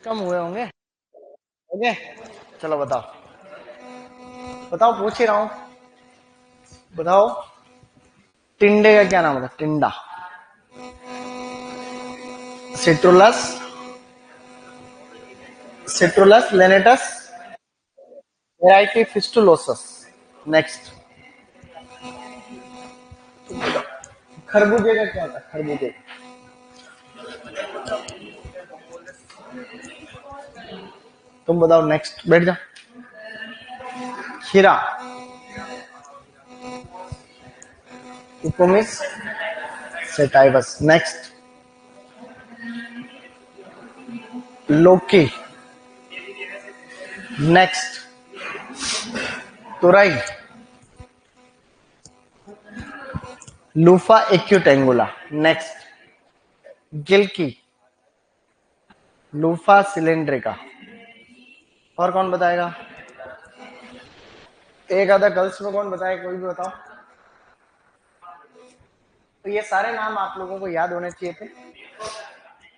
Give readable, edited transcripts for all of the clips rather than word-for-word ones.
कम हुए होंगे। ओके, चलो बताओ बताओ, पूछ ही रहा हूँ। बताओ, टिंडे का क्या नाम होता है? टिंडा, सिट्रुलस, सिट्रुलस लेनेटस, वैरायटी फिस्टुलोसस। नेक्स्ट, खरबूजे का क्या होता है? खरबूजे, तुम बताओ। नेक्स्ट, बैठ जाओ। खीरा, इकोमिस सेटाइवस। नेक्स्ट, लोकी। नेक्स्ट, तुरई, लूफा एक्यूटेंगुला। नेक्स्ट, गिलकी, लूफा सिलेंड्रिका। और कौन बताएगा? एक आधा गर्ल्स में कौन बताए? कोई भी बताओ। तो ये सारे नाम आप लोगों को याद होने चाहिए थे।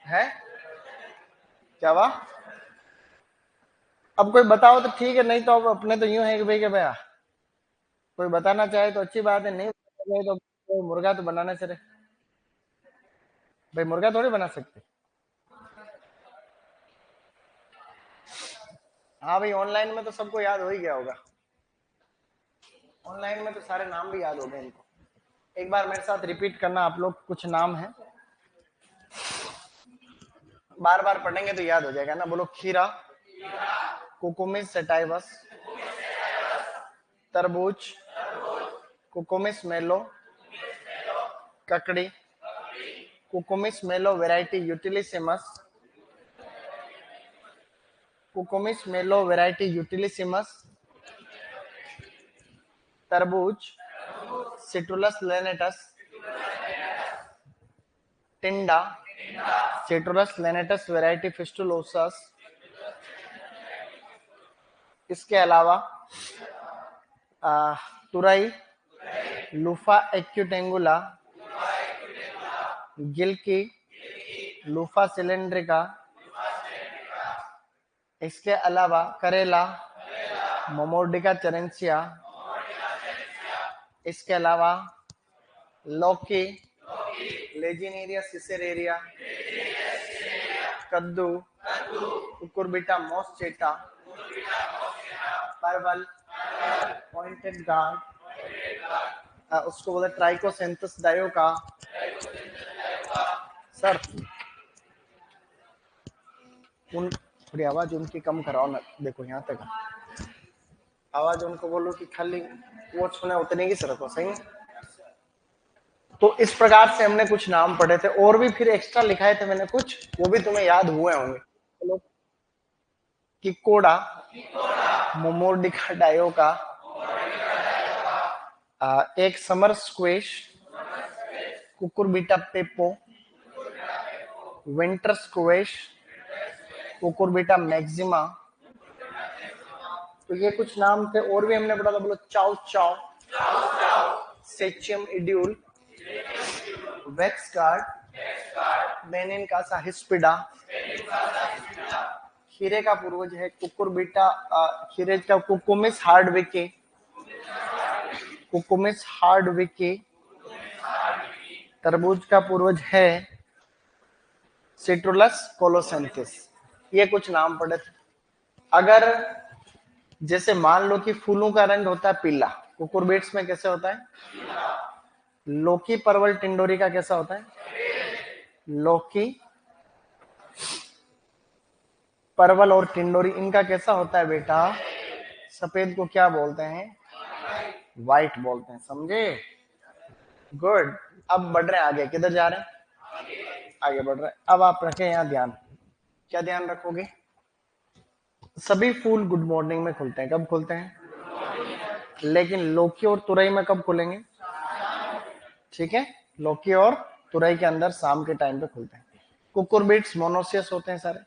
है क्या हुआ? अब कोई बताओ तो ठीक है, नहीं तो अब अपने तो यूं है कि भाई के भैया कोई बताना चाहे तो अच्छी बात है, नहीं बताना चाहे तो मुर्गा तो बनाना चले। भाई मुर्गा थोड़ी बना सकते। हाँ भाई, ऑनलाइन में तो सबको याद हो ही गया होगा। ऑनलाइन में तो सारे नाम भी याद हो गए इनको। एक बार मेरे साथ रिपीट करना आप लोग, कुछ नाम है बार बार पढ़ेंगे तो याद हो जाएगा ना। बोलो, खीरा, कुकुमिस सेटाइवस, तरबूज, कुकुमिस मेलो, ककड़ी, कुकुमिस मेलो वैरायटी यूटिलिसिमस, कुकुमिस मेलो वैरायटी यूटिलिसिमस, तरबूज, सिट्रुलस लेनेटस, टिंडा, सिट्रुलस लेनेटस वैरायटी फिस्टुलोसस। इसके अलावा तुरई, लूफा एक्यूटेंगुला, गिलकी, लूफा सिलेंड्रिका। इसके अलावा करेला, मोमोर्डिका चरेंसिया। इसके अलावा लौकी, लेजिनेरिया सिसेरेरिया, कद्दू, कुकुरबिटा मोस्चेटा, परवल, पॉइंटेड गार्ड, उसको बोलते ट्राइकोसेंथस डायोका। सर, उन थोड़ी आवाज उनकी कम कराओ ना। देखो यहाँ तक आवाज उनको बोलो कि खाली वो सुने, उतने की सिर्फ हो। सही है। तो इस प्रकार से हमने कुछ नाम पढ़े थे, और भी फिर एक्स्ट्रा लिखाए थे मैंने कुछ, वो भी तुम्हें याद हुए होंगे। चलो, किकोड़ा, मोमोर्डिका डायोका, एक summer squash, Cucurbita पेपो, winter squash, Cucurbita maxima. तो ये कुछ नाम थे, और भी हमने पढ़ा था। बोलो, चाउ चाउ, सेचियम इड्यूल, वेक्स गार्ड, बेनिन कासा हिस्पिडा। खीरे का पूर्वज है कुकुरबिटा, खीरे का कुकुमिस हार्डविकी, कुकुमिस हार्डविकी। तरबूज का पूर्वज है सिट्रुलस कोलोसेंथिस। ये कुछ नाम पड़े थे। अगर जैसे मान लो कि फूलों का रंग होता है पीला, कुकुरबिट्स में कैसे होता है? लौकी, परवल, टिंडोरी का कैसा होता है? लौकी, परवल और टिंडोरी, इनका कैसा होता है बेटा? सफेद को क्या बोलते हैं? व्हाइट बोलते हैं। समझे? गुड। अब बढ़ रहे हैं आगे। किधर जा रहे हैं? आगे बढ़ रहे हैं। अब आप रखें यहाँ ध्यान। क्या ध्यान रखोगे? सभी फूल गुड मॉर्निंग में खुलते हैं। कब खुलते हैं? लेकिन लौकी और तुरई में कब खुलेंगे? ठीक है, लौकी और तुरई के अंदर शाम के टाइम पे खुलते हैं। कुकुरबिट्स मोनोसियस होते हैं सारे।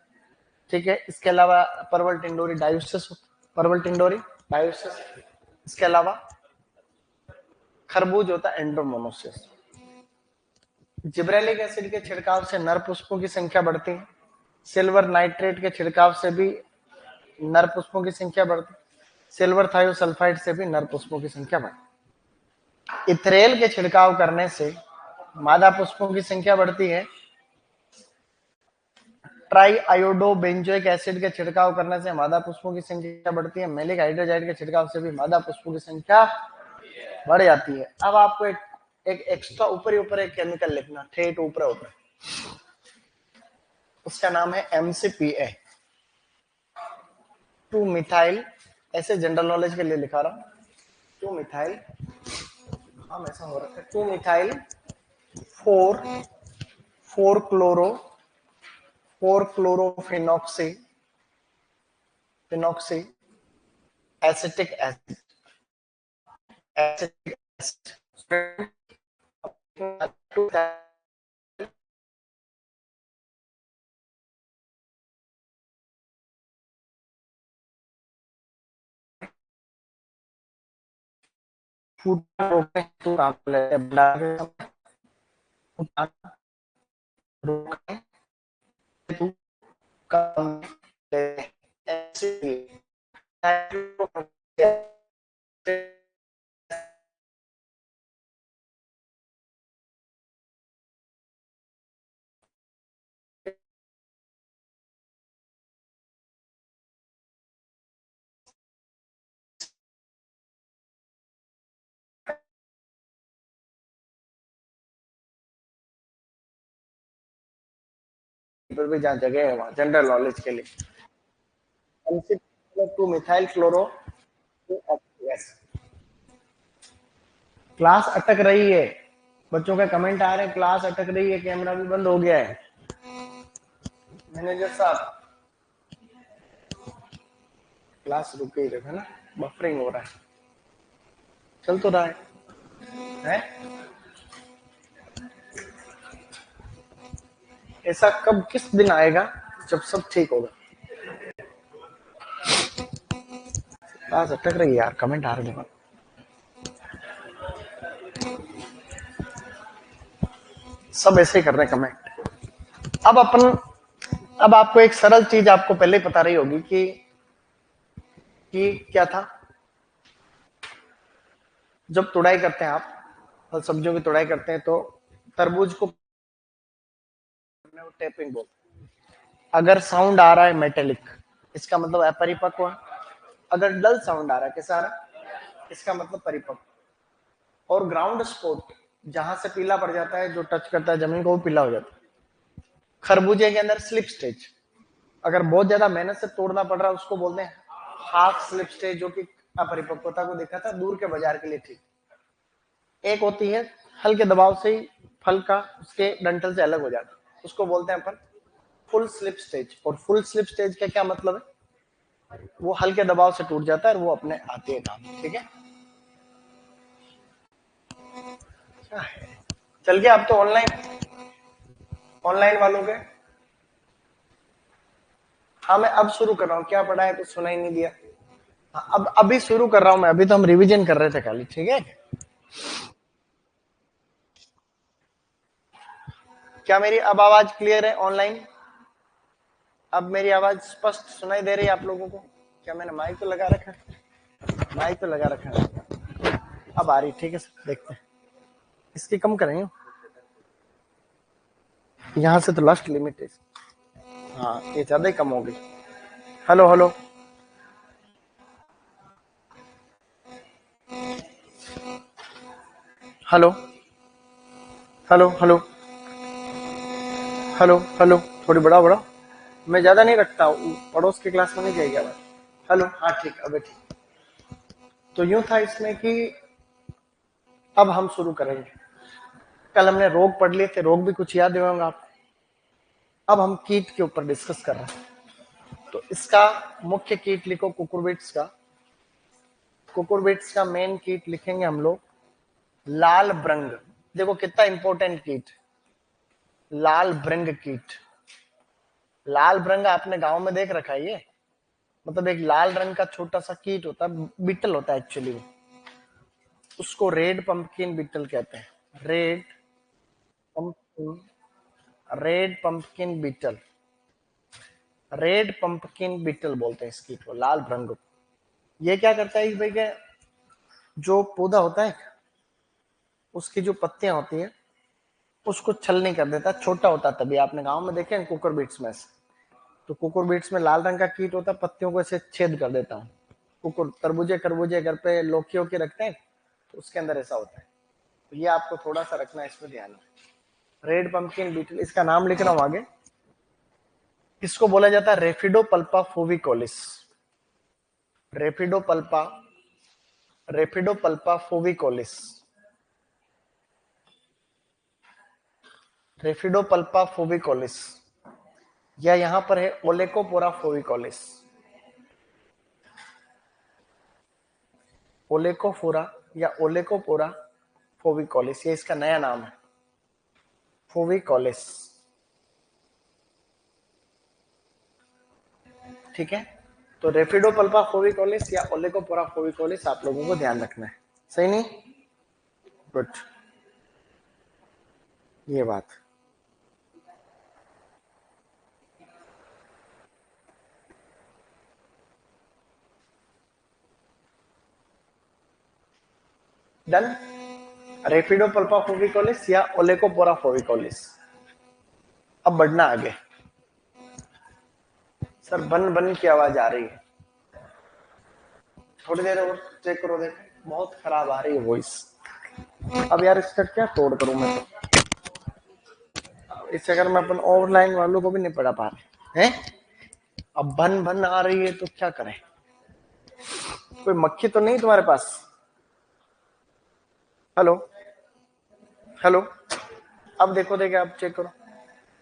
ठीक है, इसके अलावा परवल टिंडोरी डायोसिस, परवल टिंडोरी डायोसिस। इसके अलावा खरबूज होता है एंड्रोमोनोसियस। जिब्रेलिक एसिड के छिड़काव से नर पुष्पों की संख्या बढ़ती है। सिल्वर नाइट्रेट के छिड़काव से भी नर पुष्पों की संख्या बढ़ती, सिल्वर थायोसल्फाइड से भी नर पुष्पों की संख्या बढ़ती। इथरेल के छिड़काव करने से मादा पुष्पों की संख्या बढ़ती है। ट्राई आयोडो बेंजोइक एसिड के छिड़काव करने से मादा पुष्पों की संख्या बढ़ती है। मेलिक हाइड्रोजाइड के छिड़काव से भी मादा पुष्पों की संख्या बढ़ जाती है। अब आपको एक एक्स्ट्रा ऊपर ही ऊपर एक केमिकल लिखना, ठेठ ऊपर ऊपर, उसका नाम है MCPA, 2 मिथाइल, ऐसे जनरल नॉलेज के लिए लिखा रहा हूं, 2 मिथाइल, हाँ ऐसा हो रहा है, 2 methyl 4 4 chloro 4 chlorophenoxy phenoxy acetic acid, acetic acid फूड रोकने हेतु काम लेते हैं, रोकने हेतु काम लेते हैं। पर भी जहाँ जगह है वहाँ जनरल नॉलेज के लिए, 2 मिथाइल क्लोरो। क्लास अटक रही है, बच्चों का कमेंट आ रहे हैं क्लास अटक रही है, कैमरा भी बंद हो गया है। मैनेजर साहब क्लास रुक गई है ना, बफरिंग हो रहा है, चल तो रहा है? ऐसा कब किस दिन आएगा जब सब ठीक होगा? क्लास अटक रही है यार, कमेंट आ रहे हैं, सब ऐसे ही कर रहे हैं कमेंट। अब आपको एक सरल चीज आपको पहले ही पता रही होगी कि क्या था। जब तुड़ाई करते हैं आप, फल सब्जियों की तुड़ाई करते हैं, तो तरबूज को टेपिंग बोलते हैं। अगर साउंड आ रहा है मेटेलिक, इसका मतलब अपरिपक्व है। अगर डल साउंड आ रहा है, कैसा आ रहा है, इसका मतलब परिपक्व। और ग्राउंड स्पॉट, जहां से पीला पड़ जाता है, जो टच करता है जमीन को, वो पीला हो जाता है। खरबूजे के अंदर स्लिप स्टेज, अगर बहुत ज्यादा मेहनत से तोड़ना पड़ रहा है, उसको बोलते हैं हाफ स्लिप स्टेज, जो कि अपरिपक्वता को देखा था, दूर के बाजार के लिए ठीक। एक होती है हल्के दबाव से ही फल का उसके डंठल से अलग हो जाता है, उसको बोलते हैं अपन फुल स्लिप स्टेज। और फुल स्लिप स्टेज का क्या मतलब है, वो हल्के दबाव से टूट जाता है और वो अपने आती है काम, ठीक है। चल गया अब तो ऑनलाइन वालों के। हाँ मैं अब शुरू कर रहा हूँ, क्या पढ़ा है तो सुना ही नहीं दिया। हाँ, अब अभी शुरू कर रहा हूँ मैं, अभी तो हम रिवीजन कर रहे थे खाली, ठीक है। क्या मेरी अब आवाज क्लियर है ऑनलाइन? अब मेरी आवाज स्पष्ट सुनाई दे रही है आप लोगों को? क्या मैंने माइक तो लगा रखा है? माइक तो लगा रखा है, अब आ रही, ठीक है सर, देखते हैं। इसकी कम करेंगे, यहाँ से तो लास्ट लिमिट है। हाँ ये ज्यादा ही कम हो गई। Hello hello hello hello hello hello hello, थोड़ी बड़ा बड़ा, मैं ज्यादा नहीं रखता हूँ, पड़ोस की क्लास में नहीं जाएगी आवाज। हेलो, हाँ ठीक, अब ठीक। तो यूं था इसमें कि अब हम शुरू करेंगे। कल हमने रोग पढ़ लिए थे, रोग भी कुछ याद होंगे आप। अब हम कीट के ऊपर डिस्कस कर रहे हैं। तो इसका मुख्य कीट लिखो, कुकुरबिट्स का। कुकुरबिट्स का मेन कीट लिखेंगे हम लोग लाल भृंग। देखो कितना इंपॉर्टेंट कीट, लाल भृंग कीट। लाल भृंग आपने गांव में देख रखा है ये, मतलब एक लाल रंग का छोटा सा कीट होता है, बीटल होता है एक्चुअली वो। उसको रेड पंपकिन बीटल कहते हैं, pumpkin red pumpkin beetle. Red pumpkin beetle बोलते हैं इस कीट को, लाल भृंग। ये क्या करता है इस भाई के, जो पौधा होता है उसकी जो पत्तियां होती है उसको छलनी कर देता है, छोटा होता है तभी। आपने गांव में देखे हैं कुकर बीट्स में से, तो कुकुर बीट्स में लाल रंग का कीट होता है, पत्तियों को ऐसे छेद कर देता हूँ। कुकुर तरबूजे खरबूजे घर पे लौकी के रखते हैं, तो उसके अंदर ऐसा होता है। तो ये आपको थोड़ा सा रखना है इसमें ध्यान में। रेड पंपकिन बीटल, इसका नाम लिख रहा हूं आगे। इसको बोला जाता है रेफिडोपल्पा फोविकोलिस। रेफिडोपल्पा, रेफिडोपल्पा फोविकोलिस, रेफिडोपल्पा फोविकोलिस, या यहां पर है ओलेकोपोरा फोविकोलिस। ओलेकोफोरा या ओलेकोपोरा फोविकोलिस, ये इसका नया नाम है, फोविकोलिस। ठीक है, तो रेफिडोपल्पा फोविकोलिस या ओलेकोपोरा फोविकोलिस आप लोगों को ध्यान रखना है। सही नहीं? गुड, ये बात। डन। रेफिडोपल्पा फोविकोलिस या ओलेकोपोरा फोविकोलिस। अब बढ़ना आगे। सर बन बन की आवाज आ रही है, थोड़ी देर और चेक करो, देख बहुत खराब आ रही है वॉइस। अब यार इसका क्या तोड़ करूं मैं, तो इस चक्कर में अपन ऑनलाइन वालों को भी नहीं पढ़ा पा रहे हैं। अब बन बन आ रही है तो क्या करें? कोई मक्खी तो नहीं तुम्हारे पास? Hello, hello. अब देखो, देखे अब चेक करो,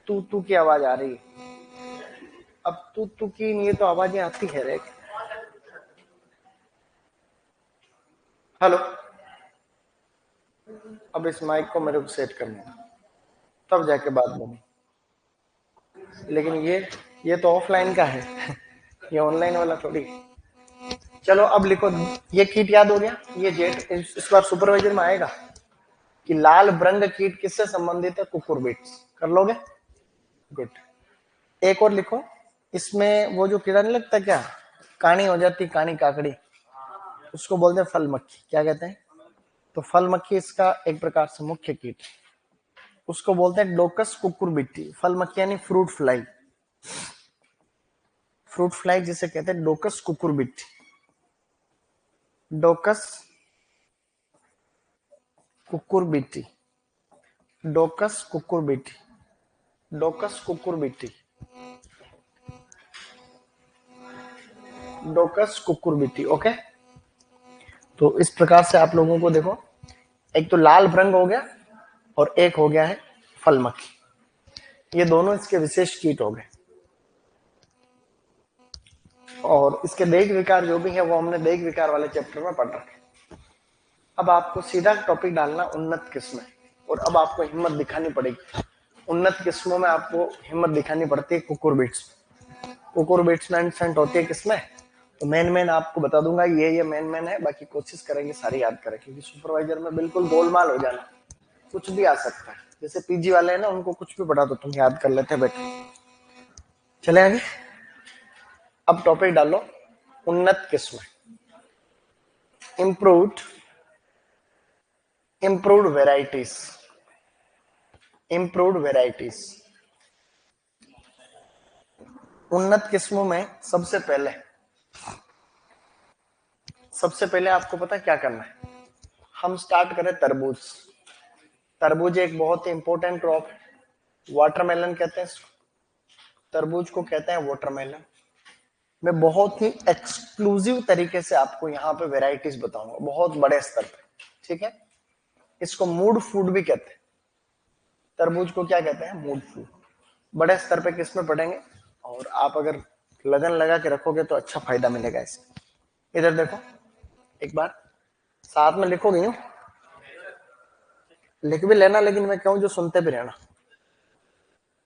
तू तू की आवाज आ रही है। अब तू तू की नहीं, तो आवाजें आती है रे। हेलो। अब इस माइक को मेरे को सेट करना है, तब जाके बात बनी। लेकिन ये तो ऑफलाइन का है ये ऑनलाइन वाला थोड़ी। चलो अब लिखो, ये कीट याद हो गया। ये जेट इस बार सुपरवाइजर में आएगा कि लाल भृंग कीट किससे संबंधित है? कुकुरबिट्स। कर लोगे? गुड। एक और लिखो, इसमें वो जो कीड़ा नहीं लगता क्या, कानी हो जाती, कानी काकड़ी, उसको बोलते हैं फल मक्खी। क्या कहते हैं? तो फल मक्खी इसका एक प्रकार से मुख्य कीट, उसको बोलते हैं डोकस कुकुरबिट्टी। फल मक्खी यानी फ्रूट फ्लाई, फ्रूट फ्लाई जिसे कहते हैं डोकस कुकुरबिट्टी। डोकस कुकुरबिट्टी, डोकस कुकुरबिट्टी, डोकस कुकुरबिट्टी, डोकस कुकुरबिट्टी। ओके, तो इस प्रकार से आप लोगों को देखो, एक तो लाल भृंग हो गया और एक हो गया है फल मक्खी। ये दोनों इसके विशेष कीट हो गए। और इसके देह विकार जो भी है वो हमने देह विकार वाले चैप्टर में पढ़ रखे। अब आपको सीधा टॉपिक डालना उन्नत किस्में, और अब आपको हिम्मत दिखानी पड़ेगी। उन्नत किस्मों में आपको हिम्मत दिखानी पड़ती है कुकुरबिट्स। कुकुरबिट्स में एंड होती है किसमें? तो मेन मेन आपको बता दूंगा, ये मेन मेन है, बाकी कोशिश करेंगे सारी याद करें, क्योंकि सुपरवाइजर में बिल्कुल गोलमाल हो जाना, कुछ भी आ सकता है। जैसे पीजी वाले हैं ना, उनको कुछ भी पढ़ा दो तुम याद कर लेते हैं बेटे। चले आगे। अब टॉपिक डालो उन्नत किस्में, improved, improved varieties, improved varieties. उन्नत किस्मों में सबसे पहले आपको पता है क्या करना है? हम स्टार्ट करें तरबूज। तरबूज एक बहुत ही इंपॉर्टेंट क्रॉप है, वाटरमेलन कहते हैं इसको, तरबूज को कहते हैं वाटरमेलन। मैं बहुत ही एक्सक्लूसिव तरीके से आपको यहाँ पे वेराइटीज बताऊंगा, बहुत बड़े स्तर पे। ठीक है, इसको मूड फूड भी कहते हैं। तरबूज को क्या कहते हैं? Mood food. बड़े स्तर पे किस में पढ़ेंगे, और आप अगर लगन लगा के रखोगे तो अच्छा फायदा मिलेगा इससे। इधर देखो एक बार, साथ में लिखोगे यूं, लिख भी लेना, लेकिन मैं कहूं जो सुनते भी रहना।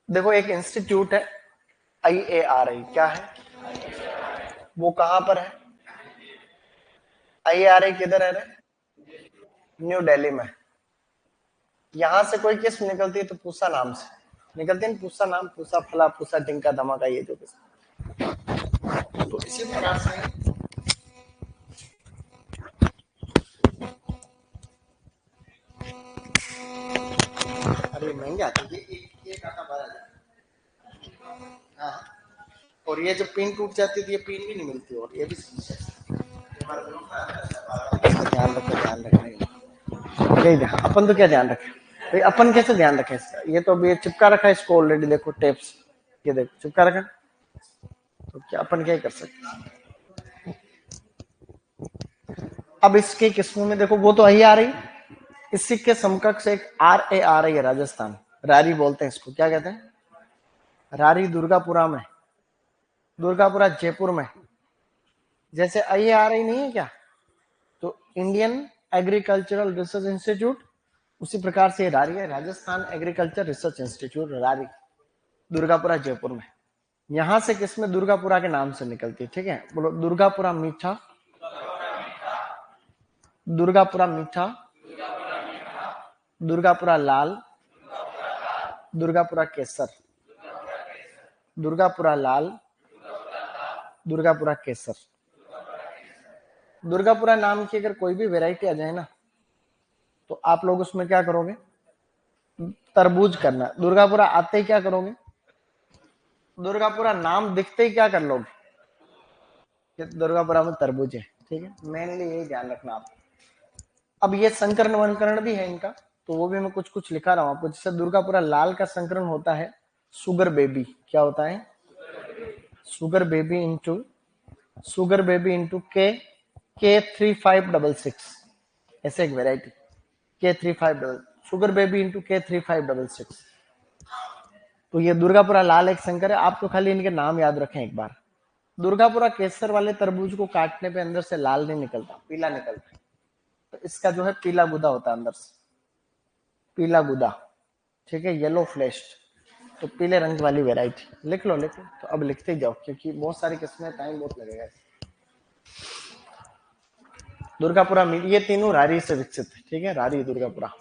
देखो एक इंस्टीट्यूट है IARI, क्या है वो, कहां पर है? IARI किधर है रे? न्यू दिल्ली में। यहां से कोई किस्म निकलती है तो पूसा नाम से निकलती है। पूसा नाम, पूसा फला, पूसा टिंका धमाका, ये जो किस्म, तो इसी प्रकार से अरे महंगे आते हैं, एक आटा 12,000। हाँ, और ये जब पिन टूट जाती है तो ये पिन भी नहीं मिलती, और ये भी समस्या है। ध्यान रखो, ध्यान रखना, यही ध्यान, अपन तो क्या ध्यान रखें भाई, अपन कैसे ध्यान रखें इसका, ये तो अभी ये चिपका रखा है इसको ऑलरेडी, देखो टेप्स, ये देखो चिपका रखा, तो क्या अपन क्या ही कर सकते हैं। अब इसके किस्मों में देखो, वो तो आई आ रही, इस सिक्के समकक्ष एक आर ए आ रही है, राजस्थान, रारी बोलते हैं इसको, क्या कहते हैं, रारी दुर्गापुरा में, दुर्गापुरा जयपुर में, जैसे आई आ रही नहीं है क्या, तो इंडियन एग्रीकल्चरल रिसर्च इंस्टीट्यूट, उसी प्रकार से रारी है, Rajasthan agriculture research institute RARI, Durgapura Jaipur में। यहां से किस्में दुर्गापुरा के नाम से निकलती है, ठीक है, बोलो दुर्गापुरा मीठा, दुर्गापुरा मीठा, दुर्गापुरा लाल, दुर्गापुरा केसर, दुर्गापुरा लाल, दुर्गापुरा केसर। दुर्गापुरा नाम की अगर कोई भी वैरायटी आ जाए ना, तो आप लोग उसमें क्या करोगे, तरबूज करना, दुर्गापुरा आते ही क्या करोगे, दुर्गापुरा नाम दिखते ही क्या कर लोगे, कि दुर्गापुरा में तरबूज है, ठीक है, मेनली यही ध्यान रखना आप। अब ये संकरण वनकरण भी है इनका, तो वो भी मैं कुछ कुछ लिखा रहा हूं आपको, जैसे दुर्गापुरा लाल का संकरण होता है सुगर बेबी, क्या होता है, sugar baby into, sugar baby into K3566, ऐसे एक variety K35, sugar baby into K3566। तो ये दुर्गापुरा लाल एक संकर है, आप तो खाली इनके नाम याद रखें एक बार। दुर्गापुरा केसर वाले तरबूज को काटने पे अंदर से लाल नहीं निकलता, पीला निकलता है, तो इसका जो है पीला गुदा होता है अंदर से, पीला गुदा, ठीक है, येलो फ्लेश्ड, तो पीले रंग वाली वेराइटी, लिख लो लिख लो, तो अब लिखते ही जाओ क्योंकि बहुत सारी किस्में, टाइम बहुत लगेगा। दुर्गापुरा ये तीनों रारी से विकसित है, ठीक है, रारी दुर्गापुरा।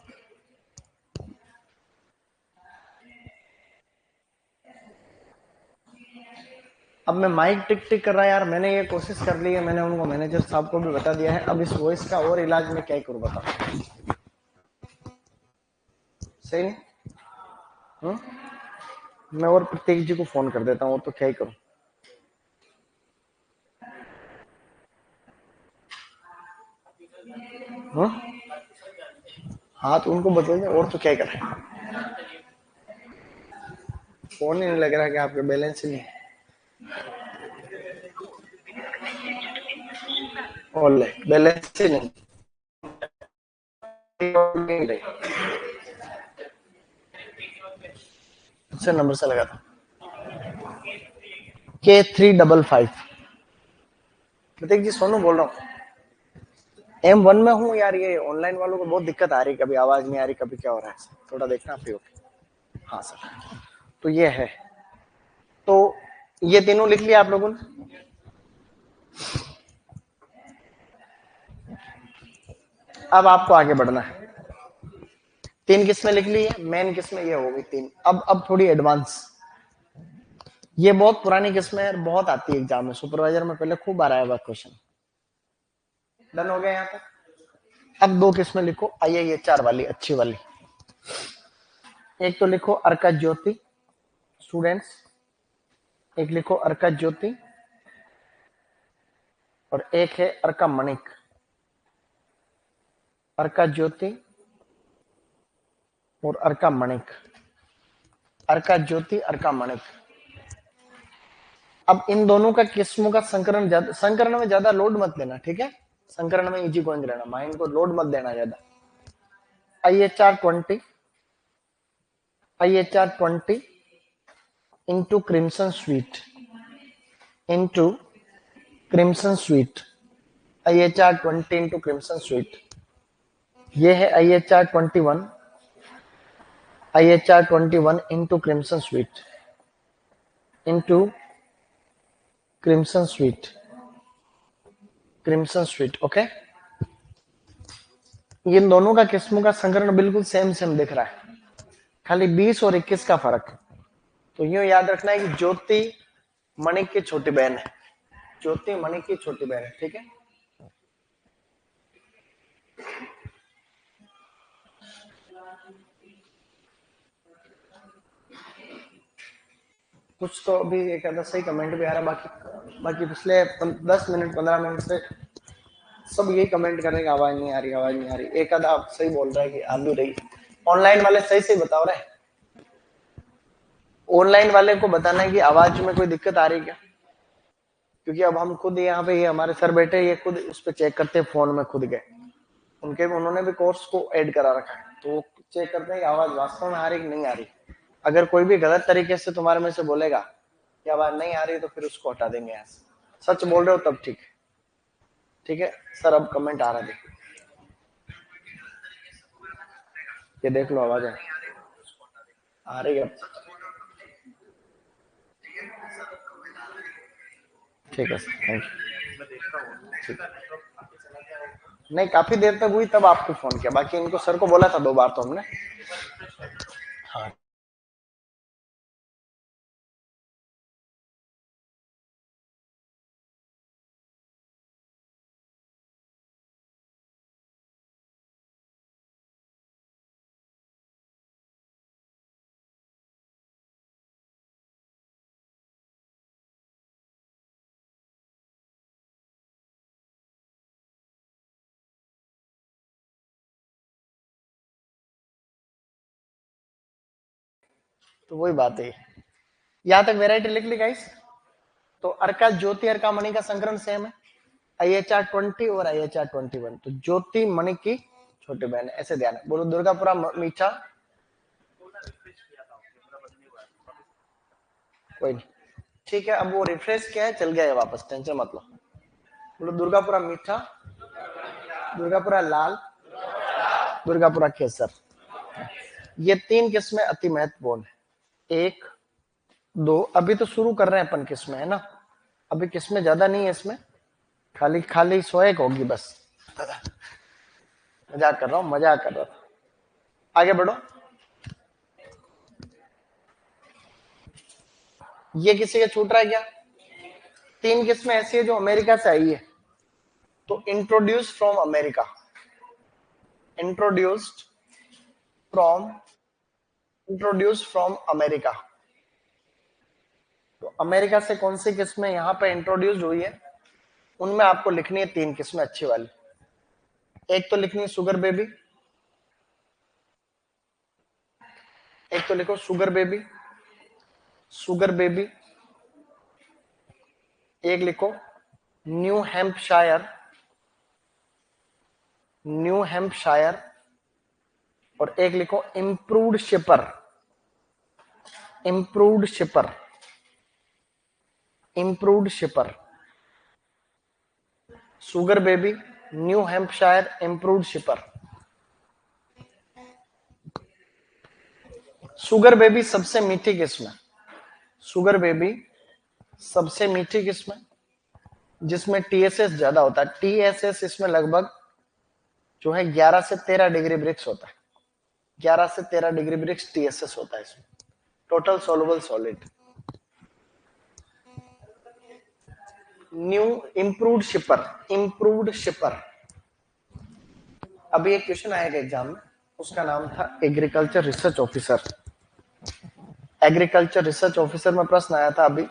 अब मैं माइक टिक टिक कर रहा है यार, मैंने ये कोशिश कर ली है, मैंने उनको मैनेजर साहब को भी बता दिया है, अब इस वॉइस का और इलाज में क्या ही करूं बताओ, सही नहीं, मैं और प्रतीक जी को फोन कर देता हूँ, और तो क्या ही करूं, हाँ तो उनको बता दें, और तो क्या ही करें, फोन ही नहीं लग रहा कि आपके बैलेंस ही नहीं, और ले बैलेंस ही नहीं, उससे नंबर से लगा था K355। प्रतीक जी सोनू बोल रहा हूँ, M1 में हूँ यार, ये ऑनलाइन वालों को बहुत दिक्कत आ रही, कभी आवाज नहीं आ रही, कभी क्या हो रहा है, थोड़ा देखना फ्री होके। हाँ सर, तो ये है, तो ये तीनों लिख लिया आप लोगों ने, अब आपको आगे बढ़ना है, तीन किस्में लिख ली है, मेन किस्में ये हो गई तीन, अब थोड़ी एडवांस, ये बहुत पुरानी किस्में है, बहुत आती है एग्जाम में, सुपरवाइजर में पहले खूब आ रहा है क्वेश्चन। डन हो गया यहाँ तक, अब दो किस्में लिखो IIHR वाली, अच्छी वाली, एक तो लिखो अर्का ज्योति स्टूडेंट्स, एक लिखो अर्का ज्योति, और एक है अर्का मणिक, अर्का ज्योति और अर्का मणिक, अर्का ज्योति अर्का मणिक। अब इन दोनों का किस्मों का संकरण, संकरण में ज्यादा लोड मत देना, ठीक है, संकरण में इजी गोइंग रहना, माइंड को लोड मत देना ज्यादा। IHR 20, IHR 20 into crimson sweet, into crimson sweet, IHR 20 into crimson sweet, ये है IHR 21, IHR 21 into crimson sweet, into crimson sweet, crimson sweet, okay. इन दोनों का किस्मों का संकरण बिल्कुल सेम सेम दिख रहा है, खाली 20 और 21 का फर्क। तो यूं याद रखना है कि ज्योति मणिक की छोटी बहन है, ज्योति मणि की छोटी बहन है, ठीक है। कुछ तो अभी एक आधा सही कमेंट भी आ रहा है, बाकी बाकी पिछले 10 मिनट 15 मिनट से सब यही कमेंट कर रहे हैं कि आवाज नहीं आ रही, आवाज नहीं आ रही। एक आधा आप सही बोल रहा है कि आ भी रही। ऑनलाइन वाले सही सही बताओ रहे। ऑनलाइन वाले को बताना है कि आवाज में कोई दिक्कत आ रही है क्या, क्योंकि अब हम खुद यहाँ पे, ये हमारे सर बैठे, ये खुद उस पर चेक करते हैं, फोन में खुद गए, उनके उन्होंने भी कोर्स को ऐड करा रखा है, तो वो चेक करते हैं कि आवाज वास्तव में आ रही कि नहीं आ रही। अगर कोई भी गलत तरीके से तुम्हारे में से बोलेगा कि आवाज नहीं आ रही, तो फिर उसको हटा देंगे यहाँ से। सच बोल रहे हो तब ठीक है, ठीक है सर। अब कमेंट आ रहा है, ये देख लो, आवाज आ रही है अब, ठीक है सर, थैंक यू। नहीं, काफी देर तक हुई तब आपको फोन किया, बाकी इनको सर को बोला था 2 बार तो हमने। हाँ, तो वही बात है, यहाँ तक वेराइटी लिख ली गाइस। तो अर्का ज्योति अर्का मणि का संकरण सेम है, IHR 20 और IHR 21। तो ज्योति मणि की छोटी बहन है, ऐसे ध्यान है। बोलो दुर्गापुरा मीठा, कोई नहीं, ठीक है। अब वो रिफ्रेश किया है, चल गया है वापस, टेंशन मत लो। बोलो दुर्गापुरा मीठा, दुर्गापुरा लाल, दुर्गापुरा केसर। ये 3 किस्में अति महत्वपूर्ण है। 1 2, अभी तो शुरू कर रहे हैं अपन किस्में, है ना, अभी किस्में ज्यादा नहीं है इसमें, खाली खाली 100 होगी बस। मजाक कर रहा हूँ, मजाक कर रहा था। आगे बढ़ो। ये किसी का छूट रहा है क्या? 3 किस्में ऐसी है जो अमेरिका से आई है। तो introduce from America, introduced from, introduce from America. तो अमेरिका से कौन सी किस्में यहाँ पे इंट्रोड्यूस हुई है, उनमें आपको लिखनी है 3 किस्में अच्छी वाली। एक तो लिखनी है शुगर बेबी, एक तो लिखो शुगर बेबी, शुगर बेबी। एक लिखो न्यू हैम्पशायर, न्यू हैम्पशायर। और एक लिखो improved शिपर, improved शिपर, improved शिपर। Sugar baby, New Hampshire, improved शिपर। Sugar baby सबसे मीठी किस्म है, शुगर बेबी सबसे मीठी किस्म है, जिसमें TSS ज्यादा होता है। TSS इसमें लगभग जो है 11 से 13 डिग्री ब्रिक्स होता है, 11 से 13 डिग्री ब्रिक्स TSS होता है इसमें, total soluble solid. New improved शिपर, improved शिपर। अभी एक क्वेश्चन आएगा एग्जाम में, उसका नाम था agriculture research officer. Agriculture research officer में प्रश्न आया था अभी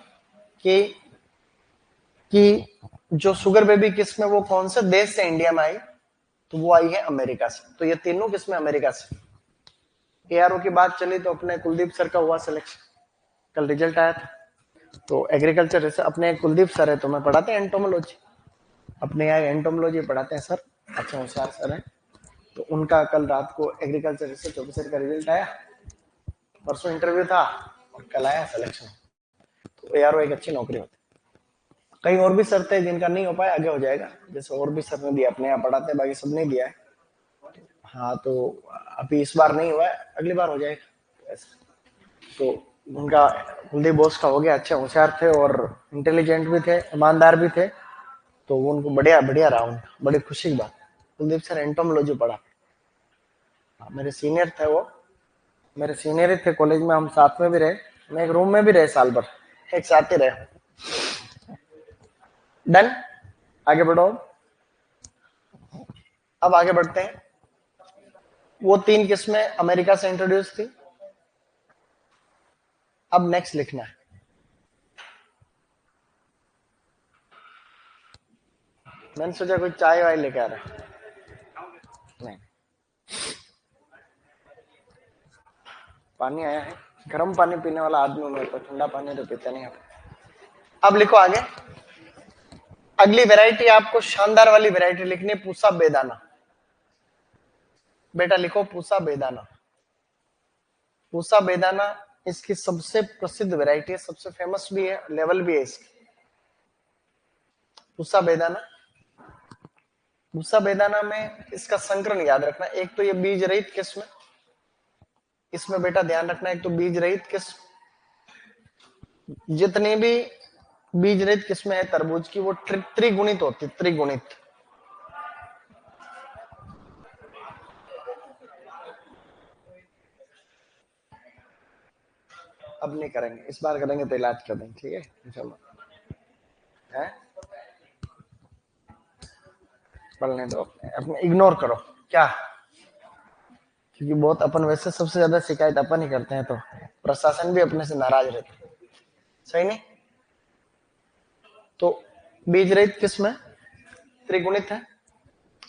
कि जो शुगर बेबी किस्म है वो कौन से देश से इंडिया में आई, तो वो आई है अमेरिका से। तो ये तीनों किस्में अमेरिका से। ARO की बात चली तो अपने कुलदीप सर का हुआ सिलेक्शन, कल रिजल्ट आया था। तो एग्रीकल्चर रिसर्च अपने कुलदीप सर है, तो मैं पढ़ाते हैं एंटोमोलॉजी, अपने यहाँ एंटोमोलॉजी पढ़ाते हैं सर, अच्छा होशियार सर है। तो उनका कल रात को एग्रीकल्चर रिसर्च ऑफिसर का रिजल्ट आया, परसों इंटरव्यू था और कल आया सिलेक्शन। तो ARO एक अच्छी नौकरी होती है। कई और भी सर थे जिनका नहीं हो पाया, आगे हो जाएगा, जैसे और भी सर ने दिया, अपने यहाँ पढ़ाते हैं, बाकी सब नहीं दिया है। हाँ, तो अभी इस बार नहीं हुआ है, अगली बार हो जाएगा ऐसा। तो उनका कुलदीप बोस का हो गया, अच्छे होशियार थे और इंटेलिजेंट भी थे, ईमानदार भी थे। तो वो उनको बढ़िया बढ़िया रहा उनका, बड़ी खुशी की बात। कुलदीप सर एंटोमोलॉजी पढ़ा, मेरे सीनियर थे वो, मेरे सीनियर ही थे कॉलेज में, हम साथ में भी रहे, मैं एक रूम में भी रहे साल भर, एक साथ ही रहे। डन, आगे बढ़ो। अब आगे बढ़ते हैं। वो 3 किस्में अमेरिका से इंट्रोड्यूस थी। अब नेक्स्ट लिखना है। मैंने सोचा कोई चाय वाय लेके आ रहा है, नहीं, पानी आया है। गर्म पानी पीने वाला आदमी हूं मैं, तो ठंडा पानी तो पीते नहीं। अब लिखो आगे। अगली वैरायटी आपको शानदार वाली वैरायटी लिखनी है, पूसा बेदाना। बेटा लिखो पूसा बेदाना। पूसा बेदाना इसकी सबसे प्रसिद्ध वैरायटी है, सबसे फेमस भी है, लेवल भी है इसकी। पूसा बेदाना, पूसा बेदाना में इसका संकरण याद रखना। एक तो ये बीज रहित किस्म, इसमें बेटा ध्यान रखना, एक तो बीज रहित किस्म। जितनी भी बीज रहित किस्में है तरबूज की, वो त्रिगुणित होती, त्रिगुणित। अब नहीं करेंगे, इस बार करेंगे तो इलाज कर देंगे, ठीक है इंशाल्लाह। है पढ़ने दो, अपने इग्नोर करो क्या, क्योंकि बहुत अपन वैसे सबसे ज्यादा शिकायत अपन ही करते हैं, तो प्रशासन भी अपने से नाराज रहता है, सही नहीं। तो बीज रहित किस्म है, त्रिगुणित है।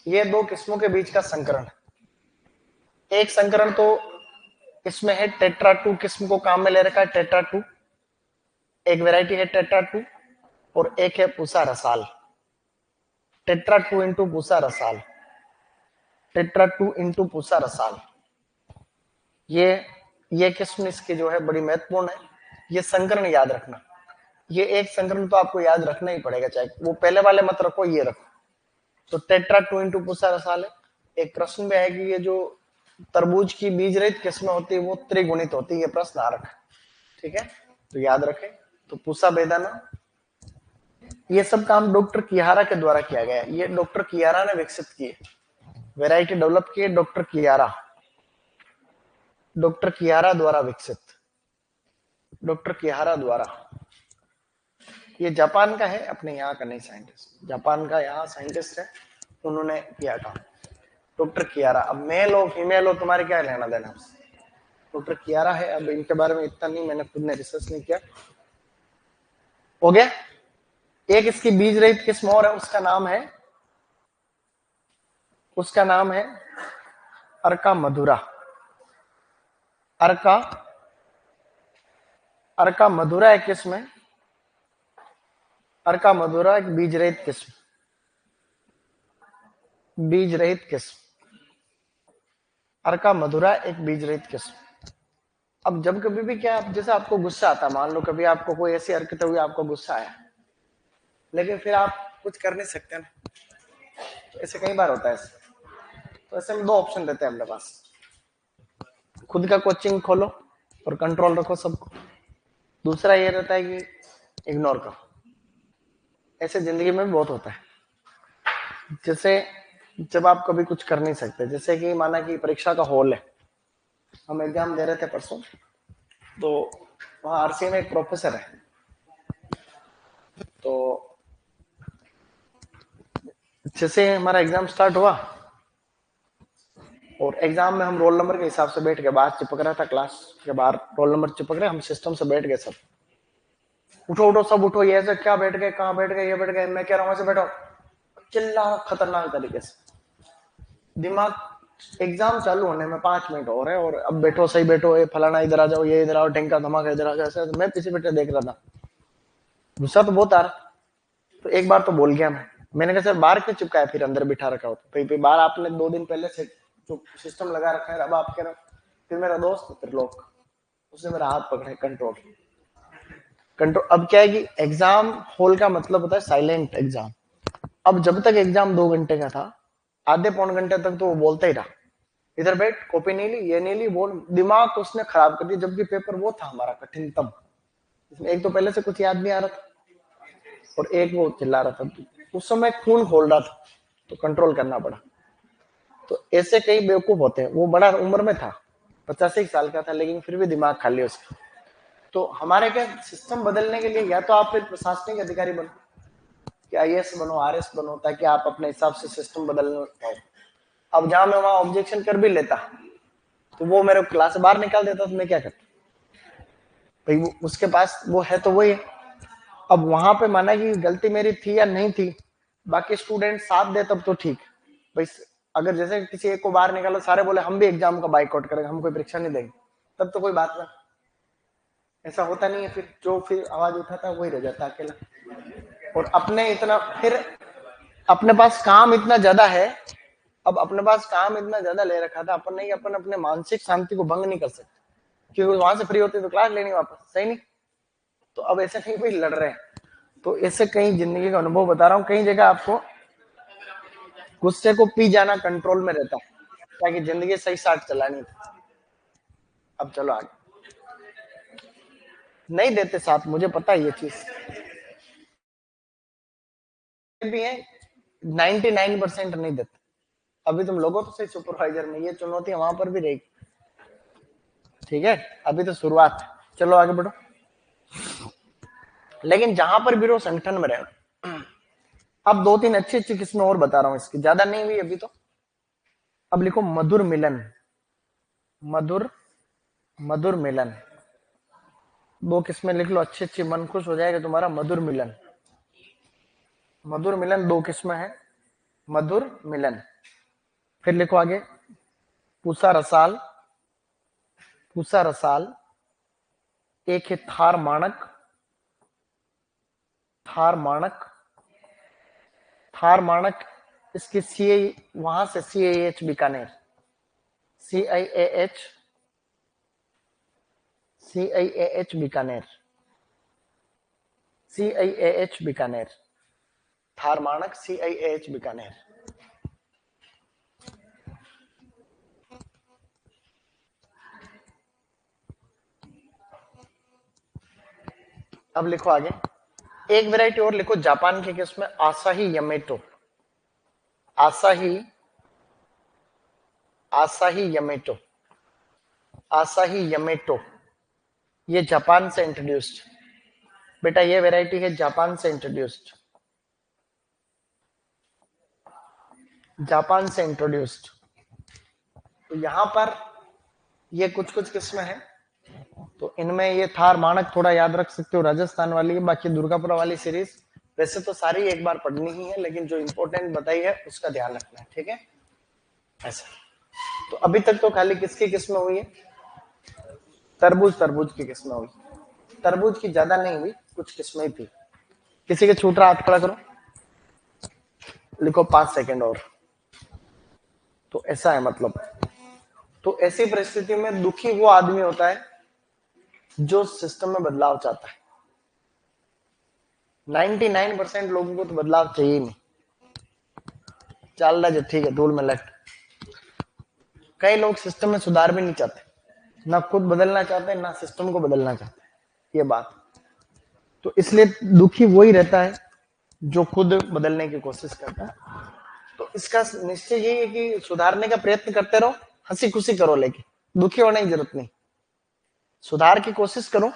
ये 2 किस्मों के बीच का संकरण है। एक संकरण तो इसमें है टेट्रा 2 किस्म को काम में ले रखा है, टेट्रा 2 एक वैरायटी है टेट्रा 2, और एक है Pusa Rasal. Tetra 2 into Pusa Rasal, tetra 2 into Pusa Rasal. ये किस्म इसकी जो है बड़ी महत्वपूर्ण है। ये संकरण याद रखना, ये एक संकरण तो आपको याद रखना ही पड़ेगा, चाहे वो पहले वाले मत रखो, ये रखो। तो टेट्रा 2 इंटू पूसा रसाल है। एक प्रश्न में है कि ये जो तरबूज की बीज रहित किस्में होती है वो त्रिगुणित होती है, ये प्रश्न आ रखा है, ठीक है, तो याद रखें। तो पूसा बेदाना, ये सब काम डॉक्टर कियारा के द्वारा किया गया है। ये डॉक्टर कियारा ने विकसित की है, वैरायटी डेवलप की है डॉक्टर कियारा, डॉक्टर कियारा द्वारा विकसित, डॉक्टर कियारा द्वारा। ये जापान का है, अपने यहाँ का नहीं साइंटिस्ट, जापान का यहाँ साइंटिस्ट है, उन्होंने किया काम, डॉक्टर कियारा। अब मेल हो फीमेल हो तुम्हारे क्या लेना देना, डॉक्टर कियारा है। अब इनके बारे में इतना नहीं, मैंने खुद ने रिसर्च नहीं किया। हो गया। एक इसकी बीज रहित किस्म और है, उसका नाम है अर्का मधुरा। अर्का, अर्का मधुरा एक किस्म है, अर्का मधुरा एक बीज रहित किस्म, बीज रहित किस्म, अर्का मधुरा एक बीज रहित किस्म। अब जब कभी भी क्या, जैसे आपको गुस्सा आता, मान लो कभी आपको कोई ऐसी हरकत हुई, आपको गुस्सा आया, लेकिन फिर आप कुछ कर नहीं सकते ना, तो ऐसे कई बार होता है ऐसे। तो ऐसे में 2 ऑप्शन रहते हैं अपने पास, खुद का कोचिंग खोलो और कंट्रोल रखो सबको, दूसरा ये रहता है कि इग्नोर करो। ऐसे जिंदगी में भी बहुत होता है। जैसे जब आप कभी कुछ कर नहीं सकते, जैसे कि माना कि परीक्षा का हॉल है, हम एग्जाम दे रहे थे परसों, तो वहां आरसी में एक प्रोफेसर है, तो जैसे हमारा एग्जाम स्टार्ट हुआ, और एग्जाम में हम रोल नंबर के हिसाब से बैठ गए, बाहर चिपक रहा था, क्लास के बाहर रोल नंबर चिपक रहे, हम सिस्टम से बैठ गए सब, उठो उठो सब उठो, ये ऐसे क्या बैठ गए, कहाँ बैठ गए, ये बैठ गए, मैं कह रहा हूँ ऐसे बैठो, चिल्ला खतरनाक तरीके से, दिमाग, एग्जाम चालू होने में 5 मिनट हो रहे हैं, और अब बैठो सही बैठो, ये फलाना इधर आ जाओ, ये इधर आओ, ढंका धमाका इधर आ जाओ, ऐसे मैं पीछे बैठे देख रहा था, गुस्सा तो बहुत आ रहा। तो एक बार तो बोल गया मैंने कहा सर बाहर क्यों चिपकाया, फिर अंदर बिठा रखा हो, भाई बाहर आपने 2 दिन पहले से जो सिस्टम लगा रखा है, अब आप कह रहे हो। फिर मेरा दोस्त त्रिलोक, उसने मेरा हाथ पकड़े, कंट्रोल कंट्रोल। अब क्या है कि एग्जाम हॉल का मतलब होता है साइलेंट एग्जाम। अब जब तक एग्जाम 2 घंटे का था, आधे पौन घंटे तक तो वो बोलता ही रहा, इधर बैठ, कॉपी नहीं ली, ये नहीं ली, बोल, दिमाग तो उसने खराब कर दिया, जबकि पेपर वो था हमारा कठिनतम, इसमें एक तो पहले से कुछ याद नहीं आ रहा था, और एक वो चिल्ला रहा था, उस समय खून खोल रहा था, तो कंट्रोल करना पड़ा। तो ऐसे कई बेवकूफ होते हैं, वो बड़ा उम्र में था, 85 साल का था, लेकिन फिर भी दिमाग खाली उसका। तो हमारे क्या, सिस्टम बदलने के लिए या तो आप फिर प्रशासनिक अधिकारी बनो, कि IAS बनो, RS बनो, ताकि आप अपने हिसाब से सिस्टम बदलना पाओ। अब जहां मैं वहां ऑब्जेक्शन कर भी लेता तो वो मेरे क्लास से बाहर निकाल देता, तो मैं क्या करता भाई, उसके पास वो है तो वही है। अब वहां पे माना कि गलती मेरी थी या नहीं थी, बाकी स्टूडेंट साथ दे तब तो ठीक भाई। अगर जैसे किसी एक को बाहर निकालो, सारे बोले हम भी एग्जाम का बाइकआउट करेंगे, हम कोई परीक्षा नहीं देंगे, तब तो कोई बात ना। ऐसा होता नहीं है, फिर जो फिर आवाज उठाता है वही रह जाता है अकेला। और अपने इतना फिर अपने पास काम इतना ज्यादा है, अब अपने पास काम इतना ज्यादा ले रखा था अपन ने, अपन अपने मानसिक शांति को भंग नहीं कर सकते, क्योंकि वहां से फ्री होते तो क्लास लेनी वापस, सही नहीं। तो अब ऐसे नहीं भाई लड़ रहे हैं। तो ऐसे कई जिंदगी का अनुभव बता रहा हूँ, कई जगह आपको गुस्से को पी जाना कंट्रोल में रहता है, ताकि जिंदगी सही साथ चलानी थी। अब चलो आगे, नहीं देते साथ, मुझे पता है ये चीज भी है, 99% नहीं देते। अभी तुम लोगों तो सही सुपरवाइजर में, ये चुनौती वहां पर भी रहेगी, ठीक है। अभी तो शुरुआत, चलो आगे बढ़ो। लेकिन जहां पर भी रहो संगठन में रहो। अब दो तीन अच्छी अच्छी किस्में और बता रहा हूं, इसकी ज्यादा नहीं हुई अभी तो। अब लिखो मधुर मिलन, मधुर, मधुर मिलन, दो किस्में लिख लो, अच्छी अच्छी, मन खुश हो जाएगा तुम्हारा। मधुर मिलन, मधुर मिलन दो किस्में हैं, मधुर मिलन। फिर लिखो आगे, पूसा रसाल, पूसा रसाल। एक है थार माणक, थार माणक, थार माणक। इसकी सी आई, वहां से CIH Bikaner, CIAH, CIAH Bikaner, CIAH Bikaner, Thar माणक CIAH बीकानेर। अब लिखो आगे, एक वैरायटी और लिखो जापान के किस्म में, आसाही यमेटो, आसाही, आसाही यमेटो, आसाही यमेटो। ये जापान से इंट्रोड्यूस्ड बेटा, ये वैरायटी है जापान से इंट्रोड्यूस्ड, जापान से इंट्रोड्यूस्ड। तो यहां पर ये कुछ कुछ किस्में हैं, तो इनमें ये थार मानक थोड़ा याद रख सकते हो, राजस्थान वाली है। बाकी दुर्गापुरा वाली सीरीज वैसे तो सारी एक बार पढ़नी ही है, लेकिन जो इंपॉर्टेंट बताई है उसका ध्यान रखना है, ठीक है। ऐसा, तो अभी तक तो खाली किसकी किस्में हुई है, तरबूज, तरबूज की किस्में हुई। तरबूज की ज्यादा नहीं हुई, कुछ किस्में थी। किसी के छूट रहा हाथ खड़ा करो, लिखो 5 सेकंड और। तो ऐसा है मतलब, तो ऐसी परिस्थिति में दुखी वो आदमी होता है जो सिस्टम में बदलाव चाहता है। 99% लोगों को तो बदलाव चाहिए नहीं, चल रहा जो ठीक है, धूल में लट। कई लोग सिस्टम में सुधार भी नहीं चाहते, ना खुद बदलना चाहते ना सिस्टम को बदलना चाहते, ये बात। तो इसलिए दुखी वही रहता है जो खुद बदलने की कोशिश करता है। तो इसका निश्चय यही है कि सुधारने का प्रयत्न करते रहो, हंसी खुशी करो, लेकिन दुखी होने की जरूरत नहीं। सुधार की कोशिश करो,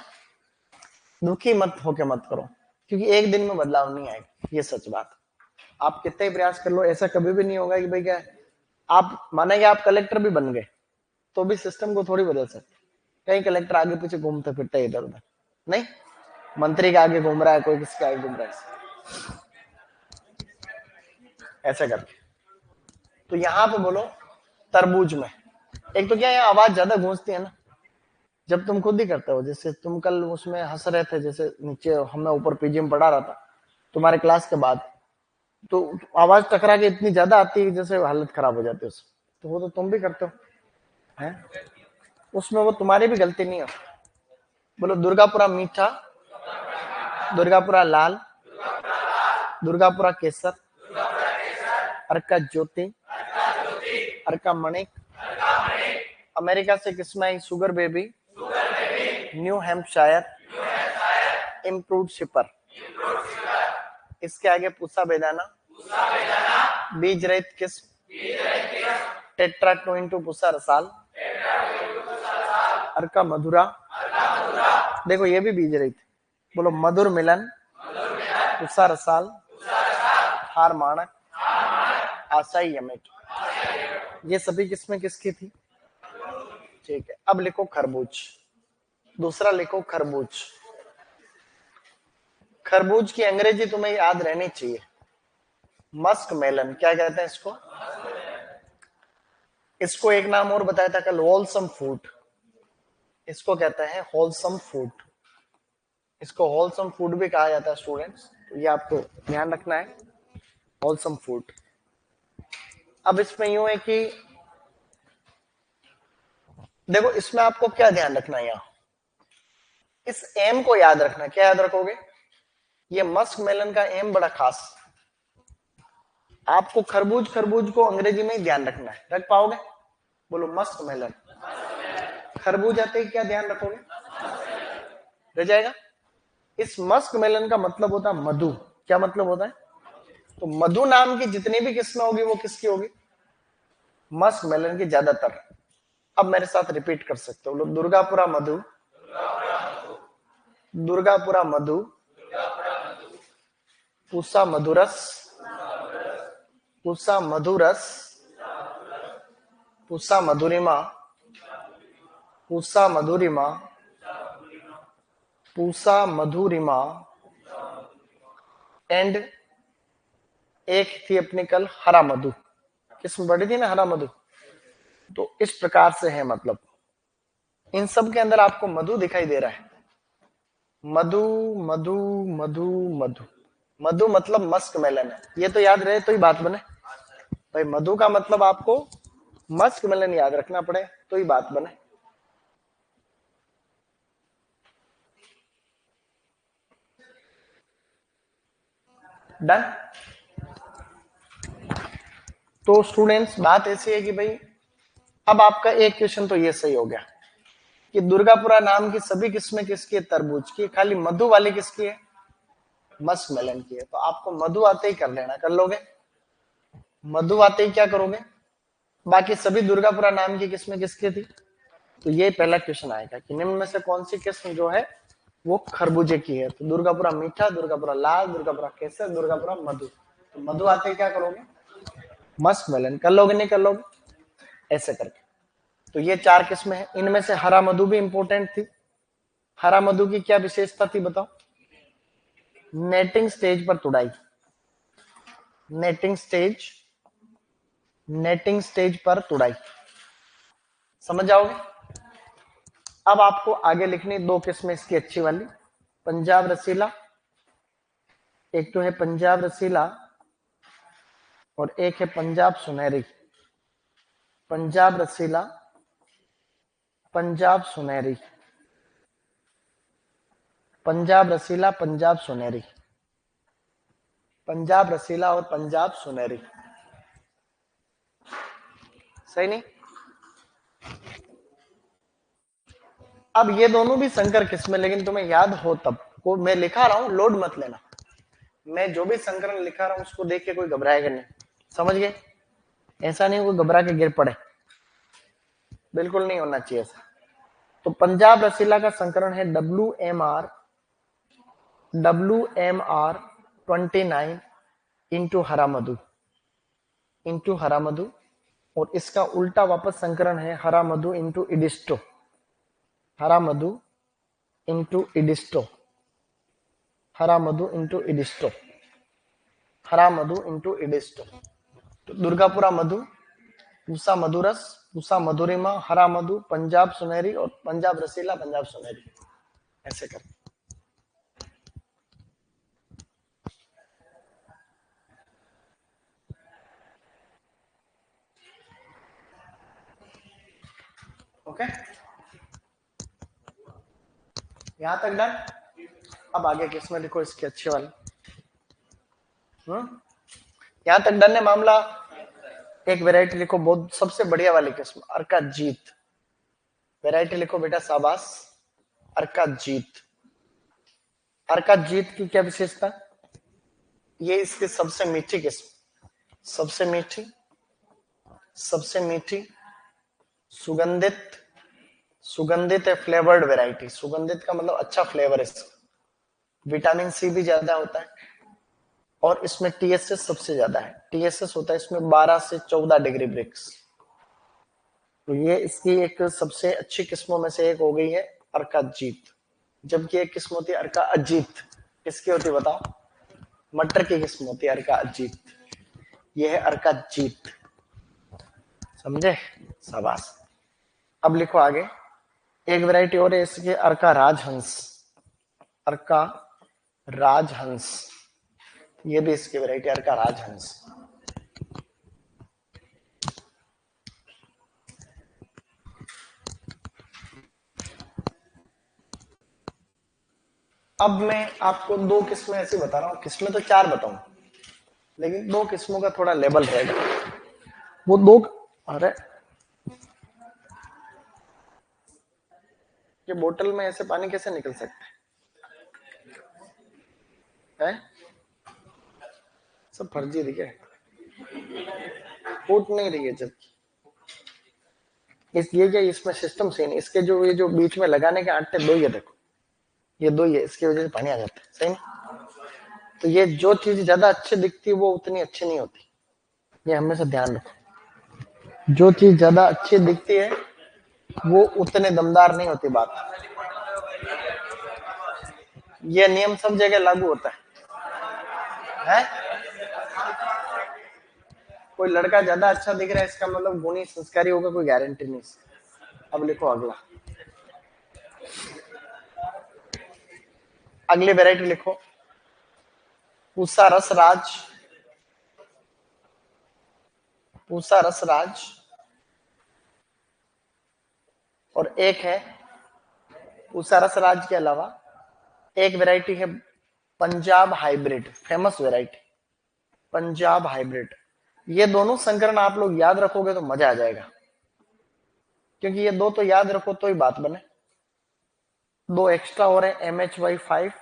दुखी मत होके मत करो, क्योंकि एक दिन में बदलाव नहीं आएगा, ये सच बात। आप कितने प्रयास कर लो, ऐसा कभी भी नहीं होगा कि भाई क्या, आप माने कि आप कलेक्टर भी बन गए तो भी सिस्टम को थोड़ी बदल सकते। कई कलेक्टर आगे पीछे घूमते फिरते इधर उधर, नहीं, मंत्री के आगे घूम रहा है, कोई किसके आगे घूम रहा है, ऐसा करके। तो यहाँ पे बोलो तरबूज में, एक तो क्या है, आवाज ज्यादा गूंजती है ना जब तुम खुद ही करते हो। जैसे तुम कल उसमें हंस रहे थे, जैसे नीचे हमें ऊपर PG में पढ़ा रहा था तुम्हारे क्लास के बाद, तो आवाज टकरा के इतनी ज्यादा आती है जैसे हालत खराब हो जाती है उसमें। तो वो तो तुम भी करते हो हैं, उसमें वो तुम्हारी भी गलती नहीं है। बोलो दुर्गापुरा मीठा, दुर्गापुरा लाल, दुर्गापुरा केसर, अर्का ज्योति, अर्का मणिक, अमेरिका से किस्म आई sugar baby, New Hampshire, improved shipper. इसके आगे पूसा बेदाना, बीज रहित किस्म, टेट्रा 2 पूसा रसाल, अर्का मधुरा। देखो ये भी बीज रहित। बोलो मधुर मिलन, पूसा रसाल, हार माणक, आशाई यमिट, ये सभी किस्में किसकी थी? ठीक है, अब लिखो खरबूज। दूसरा लिखो खरबूज। खरबूज की अंग्रेजी तुम्हें याद रहनी चाहिए, मस्क मेलन। क्या कहते हैं इसको? इसको एक नाम और बताया था कल, होलसम फूड। इसको कहते हैं होलसम फूड। इसको होलसम फूड भी कहा जाता है स्टूडेंट्स, तो ये आपको ध्यान रखना है, होलसम फूड। अब इसमें यूं है कि देखो, इसमें आपको क्या ध्यान रखना है, यहां इस एम को याद रखना। क्या याद रखोगे? ये मस्क मेलन का एम बड़ा खास। आपको खरबूज खरबूज को अंग्रेजी में ही ध्यान रखना है। रख पाओगे? बोलो मस्क मेलन। खरबूज आते ही क्या ध्यान रखोगे? रह जाएगा। इस मस्क मेलन का मतलब होता है मधु। क्या मतलब होता है? तो मधु नाम की जितनी भी किस्में होगी वो किसकी होगी? मस्क मेलन की ज्यादातर। अब मेरे साथ रिपीट कर सकते हो, दुर्गापुरा मधु, दुर्गापुरा मधु, पूसा मधुरस, पूसा मधुरस, पूसा मधुरिमा, पूसा मधुरिमा, पूसा मधुरिमा, एंड एक थी अपनी कल हरा मधु। किस्म बड़ी थी ना हरा मधु। तो इस प्रकार से है, मतलब इन सब के अंदर आपको मधु दिखाई दे रहा है। मधु मधु मधु मधु, मधु मतलब मस्क मेलन है, ये तो याद रहे तो ही बात बने भाई। मधु का मतलब आपको मस्क मेलन याद रखना पड़े तो ही बात बने। डन। तो स्टूडेंट्स बात ऐसी है कि भाई अब आपका एक क्वेश्चन तो ये सही हो गया कि दुर्गापुरा नाम की सभी किस्में किसकी है? तरबूज की। खाली मधु वाली किसकी है? मस्क मेलन की है। तो आपको मधु आते ही कर लेना, कर लोगे? मधु आते ही क्या करोगे? बाकी सभी दुर्गापुरा नाम की किस्में किसकी थी? तो ये पहला क्वेश्चन आएगा कि निम्न में से कौन सी किस्म जो है वो खरबूजे की है? तो दुर्गापुरा मीठा, दुर्गापुरा लाल, दुर्गापुरा केसर, दुर्गापुरा मधु। तो मधु आते ही क्या करोगे? Musk melon. कर लोगे नहीं कर लोगे? ऐसे करके। तो ये चार किस्में हैं, इनमें से हरा मधु भी इंपॉर्टेंट थी। हरा मधु की क्या विशेषता थी बताओ? नेटिंग स्टेज पर तुड़ाई। नेटिंग स्टेज, नेटिंग स्टेज पर तुड़ाई। समझ जाओगे? अब आपको आगे लिखनी दो किस्में इसकी अच्छी वाली, पंजाब रसीला। एक तो है पंजाब रसीला और एक है पंजाब सुनहरी। पंजाब रसीला, पंजाब सुनहरी, पंजाब रसीला, पंजाब सुनहरी, पंजाब रसीला और पंजाब सुनहरी। सही नहीं? अब ये दोनों भी संकर किस्में, लेकिन तुम्हें याद हो तब को मैं लिखा रहा हूं, लोड मत लेना। मैं जो भी संकरण लिखा रहा हूं उसको देख के कोई घबराएगा नहीं। समझ गए? ऐसा नहीं कोई घबरा के गिर पड़े, बिल्कुल नहीं होना चाहिए ऐसा। तो पंजाब रसीला का संकरण है WMR 29 इंटू हरा मधु, इंटू हरा मधु। और इसका उल्टा वापस संकरण है हरा मधु इंटू इडिस्टो, हरा मधु इंटू इडिस्टो, हरा मधु इंटू इडिस्टो, हरा मधु इंटू इडिस्टो। तो दुर्गापुरा मधु, पूसा मधुरस, पूसा मधुरिमा, हरा मधु, पंजाब सुनहरी और पंजाब रसीला, पंजाब सुनहरी। ऐसे कर। ओके, यहां तक डन। अब आगे किसमें लिखो इसकी अच्छी वाली। यहां तक डन है मामला। एक वैरायटी लिखो बहुत सबसे बढ़िया वाली किस्म, अर्का जीत। वैरायटी लिखो बेटा, शाबाश। अर्का जीत। अर्का जीत की क्या विशेषता? ये इसकी सबसे मीठी किस्म, सबसे मीठी, सबसे मीठी, सुगंधित, सुगंधित है, फ्लेवर्ड वैरायटी। सुगंधित का मतलब अच्छा फ्लेवर है इसका। विटामिन सी भी ज्यादा होता है और इसमें टीएसएस सबसे ज्यादा है। टीएसएस होता है इसमें 12 से 14 डिग्री ब्रिक्स। तो ये इसकी एक सबसे अच्छी किस्मों में से एक हो गई है अर्का जीत। जबकि एक किस्म होती है अर्का अजीत। किसकी होती है बताओ? मटर की किस्म होती है अर्का अजीत। ये है अर्का जीत। समझे? शाबाश। अब लिखो आगे। एक वैरायटी और है इसके, अर्का राजहंस। अर्का राजहंस, ये भी इसकी वैरायटी अर्का राजहंस। अब मैं आपको दो किस्में ऐसी बता रहा हूं, किस्में तो चार बताऊं लेकिन दो किस्मों का थोड़ा लेवल रहेगा। वो दो, अरे ये बोतल में ऐसे पानी कैसे निकल सकता है? सब फर्जी दिखे, फूट नहीं रही है। जब ये क्या, इसमें सिस्टम से नहीं, इसके जो ये जो बीच में लगाने के आटे दो ही है, देखो ये दो ही है, इसकी वजह से पानी आ जाता है। सही नहीं? तो ये जो चीज ज्यादा अच्छी दिखती है वो उतनी अच्छी नहीं होती, ये हमेशा ध्यान रखो। जो चीज ज्यादा अच्छी दिखती है वो उतने दमदार नहीं होती बात। ये नियम सब जगह लागू होता है? कोई लड़का ज्यादा अच्छा दिख रहा है इसका मतलब गुणी संस्कारी होगा, कोई गारंटी नहीं। अब लिखो अगला, अगली वेराइटी लिखो, पूसा रसराज। पूसा रसराज। और एक है पूसा रसराज के अलावा एक वैरायटी है Punjab hybrid, famous variety Punjab hybrid. ये दोनों संकरण आप लोग याद रखोगे तो मजा आ जाएगा, क्योंकि ये दो तो याद रखो तो ही बात बने। दो एक्स्ट्रा और है, MHY5,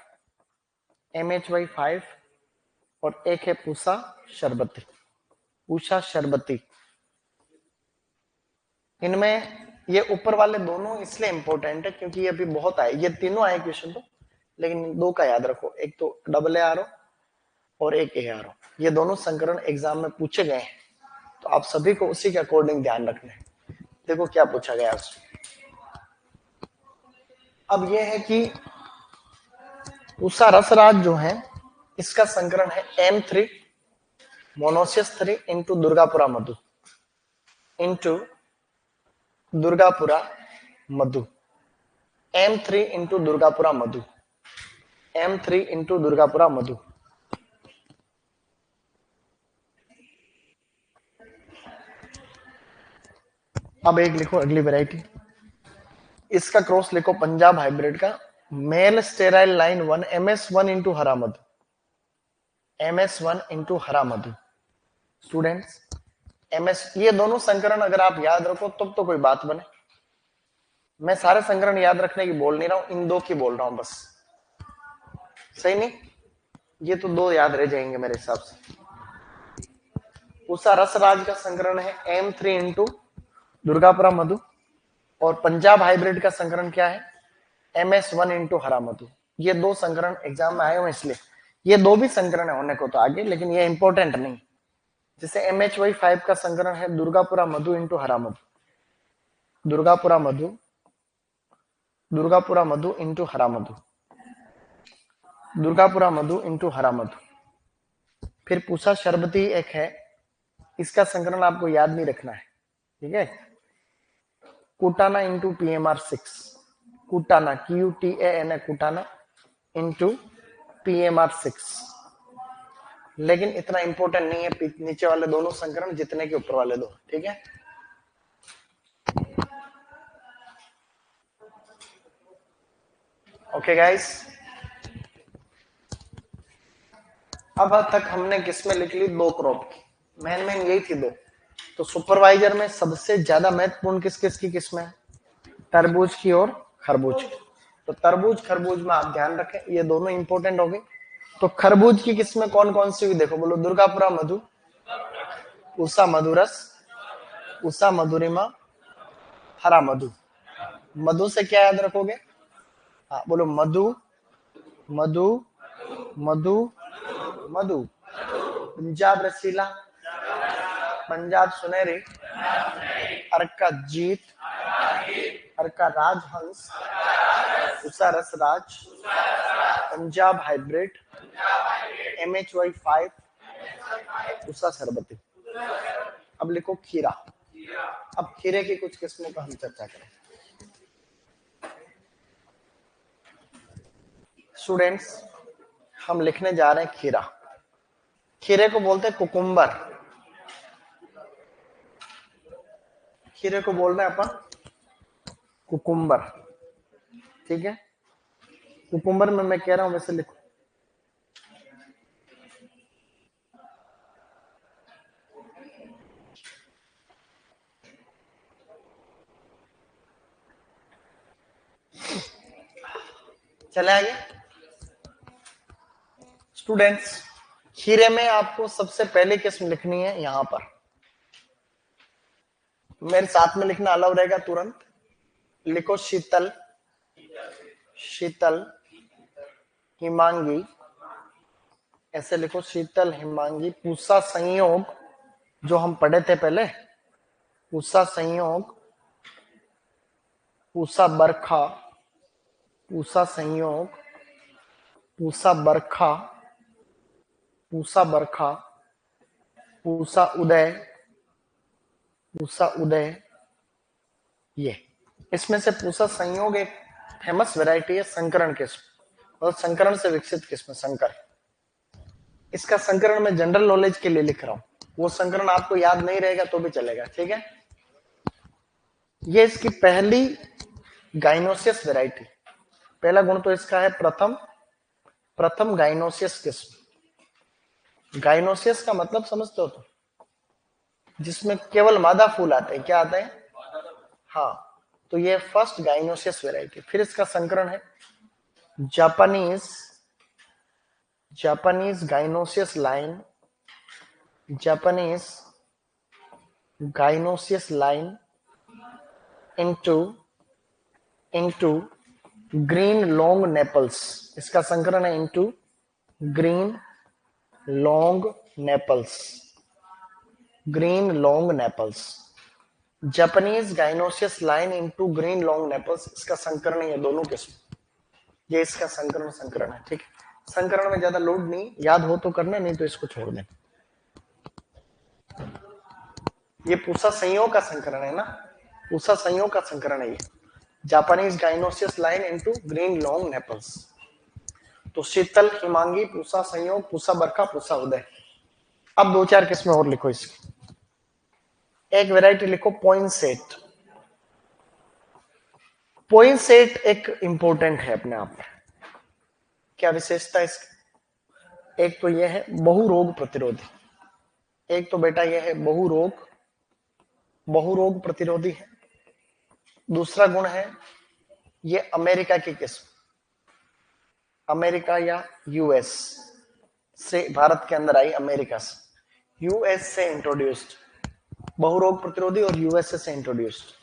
MHY5 और एक है पूसा शरबती। पूसा शरबती। इनमें ये ऊपर वाले दोनों इसलिए इंपॉर्टेंट है क्योंकि ये अभी बहुत आए, ये तीनों आए क्वेश्चन तो, लेकिन दो का याद रखो, एक तो AA और एक ARO। ये दोनों संकरण एग्जाम में पूछे गए हैं, तो आप सभी को उसी के अकॉर्डिंग ध्यान रखना है। देखो क्या पूछा गया उसमें। अब ये है कि उषा रसराज जो है इसका संकरण है M3 मोनोसियस 3 इंटू दुर्गापुरा मधु, इंटू दुर्गापुरा मधु। M3 इंटू दुर्गापुरा मधु, M3 इंटू दुर्गापुरा मधु। अब एक लिखो अगली वैरायटी, इसका क्रॉस लिखो पंजाब हाइब्रिड का, male sterile line 1 MS1 into हरा मधु, MS1 इंटू हरा मधु। स्टूडेंट्स MS, ये दोनों संकरण अगर आप याद रखो तब तो कोई बात बने। मैं सारे संकरण याद रखने की बोल नहीं रहा हूं, इन दो की बोल रहा हूं बस। सही नहीं? ये तो दो याद रह जाएंगे मेरे हिसाब से। उषा रसराज का संकरण है M3 इंटू दुर्गापुरा मधु, और पंजाब हाइब्रिड का संकरण क्या है? MS1 इंटू हरा मधु। ये दो संकरण एग्जाम में आए हुए इसलिए, ये दो भी संकरण होने को तो आगे, लेकिन ये इंपॉर्टेंट नहीं। जैसे MHY5 का संकरण है दुर्गापुरा मधु इंटू हरा मधु, दुर्गापुरा मधु, दुर्गापुरा मधु इंटू हरा मधु, दुर्गापुरा मधु इंटू हरा मधु। फिर पूसा शरबती एक है, इसका संकरण आपको याद नहीं रखना है, ठीक है? कुटाना इंटू PMR6, कुटाना QTAN, कुटाना इंटू PMR6। लेकिन इतना इंपॉर्टेंट नहीं है नीचे वाले दोनों संकरण जितने के ऊपर वाले दो, ठीक है? ओके गाइस, अब तक हमने किसमें लिख ली? दो क्रॉप की, मेन यही थी दो। तो सुपरवाइजर में सबसे ज्यादा महत्वपूर्ण किस किस की किस्में है? तरबूज की और खरबूज की। तो तरबूज खरबूज में आप ध्यान रखें, ये दोनों इंपॉर्टेंट हो गए। तो खरबूज की किस्में कौन कौन सी हुई देखो, बोलो। दुर्गापुरा मधु, उषा मधुरस, उषा मधुरिमा, हरा मधु। मधु से क्या याद रखोगे? हाँ बोलो, मधु, मधु, मधु, मधु। पंजाब रसीला, पंजाब सुनहरी, अर्का जीत, अर्का राजहंस, उषा रसराज, पंजाब हाइब्रिड, MHY5, उषा सरबती। अब लिखो खीरा। अब खीरे की कुछ किस्मों का हम चर्चा करें। स्टूडेंट्स, हम लिखने जा रहे हैं खीरा। खीरे को बोलते हैं कुकुम्बर। खीरे को बोल रहे हैं अपन कुकुम्बर, ठीक है। कुकुम्बर में मैं कह रहा हूं वैसे लिखो। चले आगे। स्टूडेंट्स, खीरे में आपको सबसे पहले किस्म लिखनी है यहां पर। मेरे साथ में लिखना अलाउ रहेगा तुरंत। लिखो शीतल, शीतल हिमांगी, ऐसे लिखो शीतल हिमांगी। पूसा संयोग जो हम पढ़े थे पहले, पूसा संयोग, पूसा बरखा, पूसा संयोग, पूसा बरखा, पूसा बरखा, पूसा उदय, पूसा उदय। ये इसमें से पूसा संयोग एक फेमस वैरायटी है संकरण किस्म, और संकरण से विकसित किस्म संकर। इसका संकरण मैं जनरल नॉलेज के लिए लिख रहा हूं, वो संकरण आपको याद नहीं रहेगा तो भी चलेगा, ठीक है। ये इसकी पहली गाइनोसियस वैरायटी। पहला गुण तो इसका है प्रथम, प्रथम गाइनोसियस किस्म। गाइनोसियस का मतलब समझते हो तो, जिसमें केवल मादा फूल आते हैं। क्या आते हैं? हाँ, तो ये फर्स्ट गाइनोसियस वैरायटी। फिर इसका संकरण है Japanese, Japanese gynoecious line, Japanese gynoecious line into green long Naples. इसका संकरण है into green long Naples, green long Naples. Japanese gynoecious line into green long Naples, इसका संकरण है ये दोनों किस्म। ये इसका संकरण है, ठीक है। संकरण में ज्यादा लोड नहीं, याद हो तो करना, नहीं तो इसको छोड़ दें। ये पूसा संयोग का संकरण है ना, पूसा संयोग का संकरण है ये, Japanese gynoecious line into green long Naples. तो शीतल हिमांगी, पूसा संयोग, पूसा बरखा, पूसा उदय। अब दो चार किस्में और लिखो इसकी। एक वैरायटी लिखो पॉइंसेट। पॉइंसेट एक इंपॉर्टेंट है अपने आप में। क्या विशेषता इसकी? एक तो यह है बहुरोग प्रतिरोधी। एक तो बेटा यह है बहुरोग प्रतिरोधी है। दूसरा गुण है ये अमेरिका की किस्म, अमेरिका या यूएस से भारत के अंदर आई, अमेरिका से, यूएस से इंट्रोड्यूस्ड, बहुरोग प्रतिरोधी और यूएसए से इंट्रोड्यूस्ड।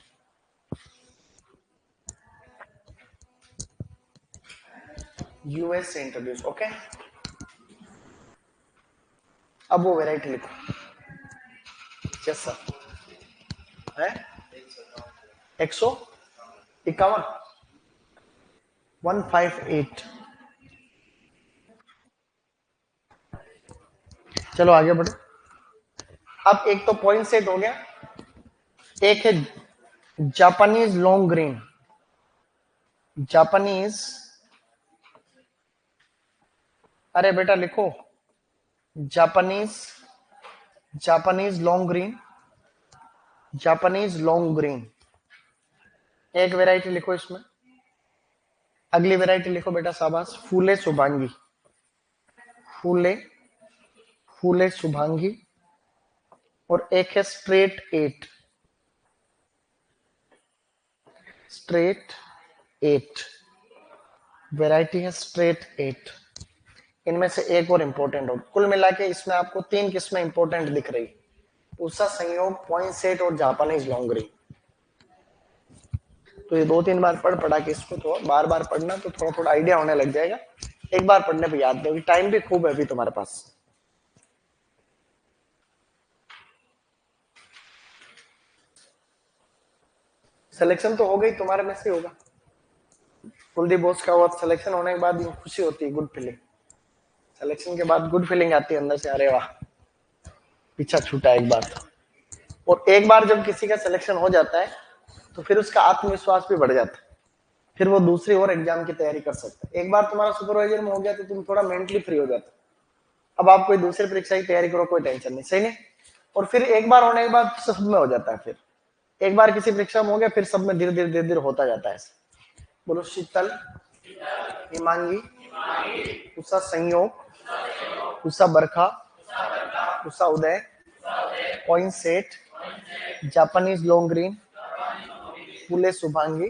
यूएस से इंट्रोड्यूस, ओके। अब वो वैरायटी लिखो। Yes sir. है 151, 158। चलो आगे बढ़ो। अब एक तो पॉइंट सेट हो गया, एक है जापानीज लॉन्ग ग्रीन, जापानीज, अरे बेटा लिखो Japanese, Japanese long green, Japanese long green, एक वैरायटी लिखो इसमें। अगली वैरायटी लिखो बेटा, शाबाश, फूले शुभांगी, फूले, फूले शुभांगी। और एक है स्ट्रेट 8, स्ट्रेट 8, वैरायटी है स्ट्रेट 8। इनमें से एक और इंपॉर्टेंट हो, कुल मिला के इसमें आपको तीन किस्में इंपॉर्टेंट दिख रही, पूसा संयोग, पॉइंट सेट और जापानीज लॉन्ग ग्रीन। तो ये दो तीन बार पढ़ा के इसको तो बार बार पढ़ना, तो थोड़ा थोड़ा आइडिया होने लग जाएगा। एक बार पढ़ने पे याद दोगे, टाइम भी खूब है अभी तुम्हारे पास। सिलेक्शन तो हो गई, तुम्हारे में से होगा। कुलदीप बोस का हुआ, सिलेक्शन होने के बाद खुशी होती है, गुड फीलिंग। सिलेक्शन के बाद गुड फीलिंग आती है अंदर से, अरे वाह पीछा छूटा एक बार। और एक बार जब किसी का सिलेक्शन हो जाता है तो फिर उसका आत्मविश्वास भी बढ़ जाता है, फिर वो दूसरी और एग्जाम की तैयारी कर सकता है। एक बार तुम्हारा सुपरवाइजर में हो गया तो तुम थोड़ा मेंटली फ्री हो जाते, अब आप कोई दूसरी परीक्षा की तैयारी करो, कोई टेंशन नहीं, सही नहीं। और फिर एक बार होने के बाद सब में हो जाता है, फिर एक बार किसी परीक्षा में हो गया फिर सब में धीरे धीरे धीरे धीरे होता जाता है ऐसे। बोलो शीतल, Himangi, Usha Sanyog, Usha Barkha, Usha Uday, Poinsett, Japanese long green, Phule Shubhangi,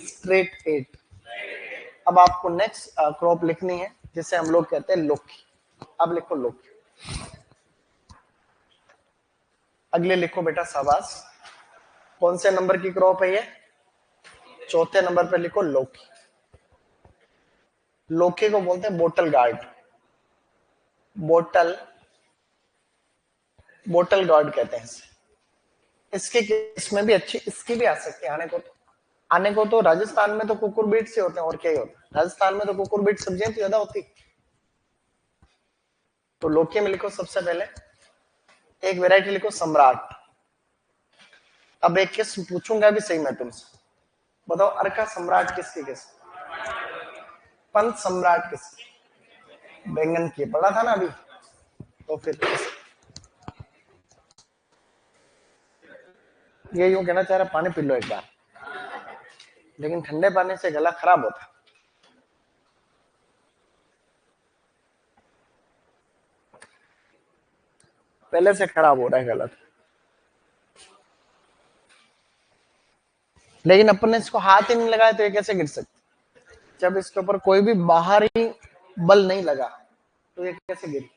straight eight. अब आपको नेक्स्ट क्रॉप लिखनी है जिसे हम लोग कहते हैं लौकी। अब लिखो लौकी। अगले लिखो बेटा शाबाश। कौन से नंबर की क्रॉप है ये? चौथे नंबर पे लिखो लौकी। लौकी को बोलते हैं bottle guard. Bottle bottle guard कहते हैं इसे। इसके इसमें भी अच्छी, इसकी भी आ सकती है आने को तो राजस्थान में तो कुकुरबीट से होते हैं, और क्या ही होता है, राजस्थान में तो कुकुरबीट सब्जियां तो ज्यादा होती। तो लौकी में लिखो सबसे पहले एक वैरायटी लिखो सम्राट। अब एक किस्म पूछूंगा भी सही मैं तुमसे, बताओ अर्का सम्राट किसकी किस्म? पंत सम्राट किसकी? बैंगन की, पढ़ा था ना अभी। तो फिर ये यूं कहना चाह रहा पानी पी लो एक बार, लेकिन ठंडे पानी से गला खराब होता। पहले से खराब हो रहा है गला, लेकिन अपन ने इसको हाथ ही नहीं लगाया तो ये कैसे गिर सकती? जब इसके ऊपर कोई भी बाहरी बल नहीं लगा तो ये कैसे गिरी?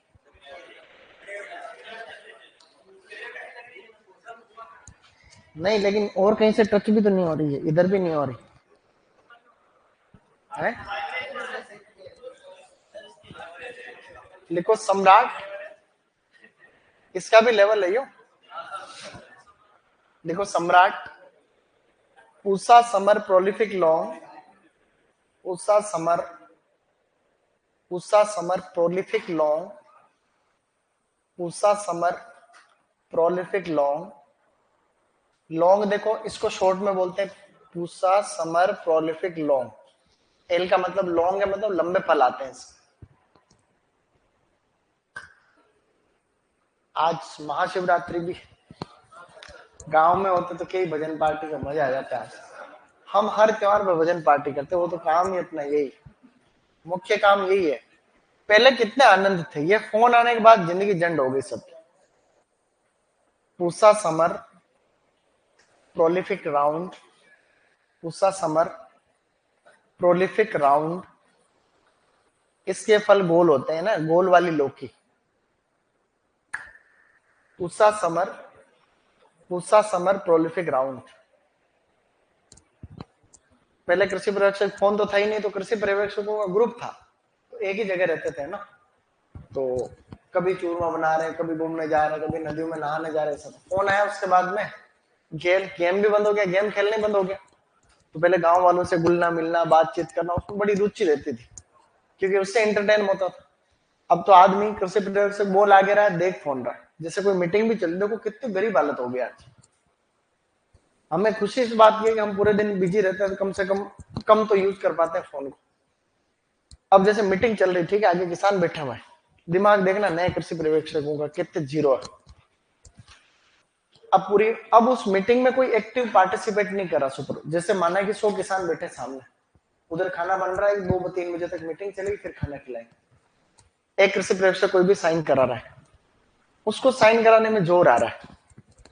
नहीं, लेकिन और कहीं से टच भी तो नहीं हो रही है, इधर भी नहीं हो रही है। लिखो सम्राट, इसका भी लेवल है यो। देखो सम्राट, Pusa summer prolific long, Pusa summer, Pusa summer prolific long, Pusa summer prolific long. Long देखो इसको शॉर्ट में बोलते हैं Pusa summer prolific long. L का मतलब लॉन्ग है, मतलब लंबे फल आते हैं इसके। आज महाशिवरात्रि भी गांव में होते तो कई भजन पार्टी का मजा आ जाता है। हम हर त्योहार में भजन पार्टी करते, वो तो काम ही अपना यही, मुख्य काम यही है। पहले कितने आनंद थे, ये फोन आने के बाद जिंदगी जंड हो गई सब। Pusa summer prolific round, Pusa summer prolific round. इसके फल गोल होते हैं ना, गोल वाली लौकी। Pusa summer, Pusa summer prolific round. पहले कृषि पर्यवेक्षक फोन तो था ही नहीं, तो कृषि पर्यवेक्षकों का ग्रुप था, तो एक ही जगह रहते थे ना। तो कभी चूरमा बना रहे, कभी घूमने जा रहे, कभी नदियों में नहाने जा रहे। सब फोन आया उसके बाद में गेम भी बंद हो गया, गेम खेलने बंद हो गया। तो पहले गांव वालों से घुलना मिलना, बातचीत करना, उसमें बड़ी रुचि रहती थी, क्योंकि उससे एंटरटेन होता था। अब तो आदमी कृषि पर्यवेक्षक बोल आगे रहा है, देख फोन रहा है, जैसे कोई मीटिंग भी चल रही। देखो कितनी गरीब हालत हो गई आज। हमें खुशी इस बात की है कि हम पूरे दिन बिजी रहते हैं, तो कम से कम तो यूज कर पाते हैं फोन को। अब जैसे मीटिंग चल रही, ठीक है, आगे किसान बैठा हुआ है, दिमाग देखना नए कृषि पर्यवेक्षकों का कितने जीरो है। अब उस मीटिंग में कोई एक्टिव पार्टिसिपेट नहीं कर रहा सुपर। जैसे माना कि 100 किसान बैठे सामने, उधर खाना बन रहा है, 2-3 बजे तक मीटिंग चलेगी, फिर खाना खिलाएंगे। एक कृषि पर्यवेक्षक कोई भी साइन करा रहा है, उसको साइन कराने में जोर आ रहा है,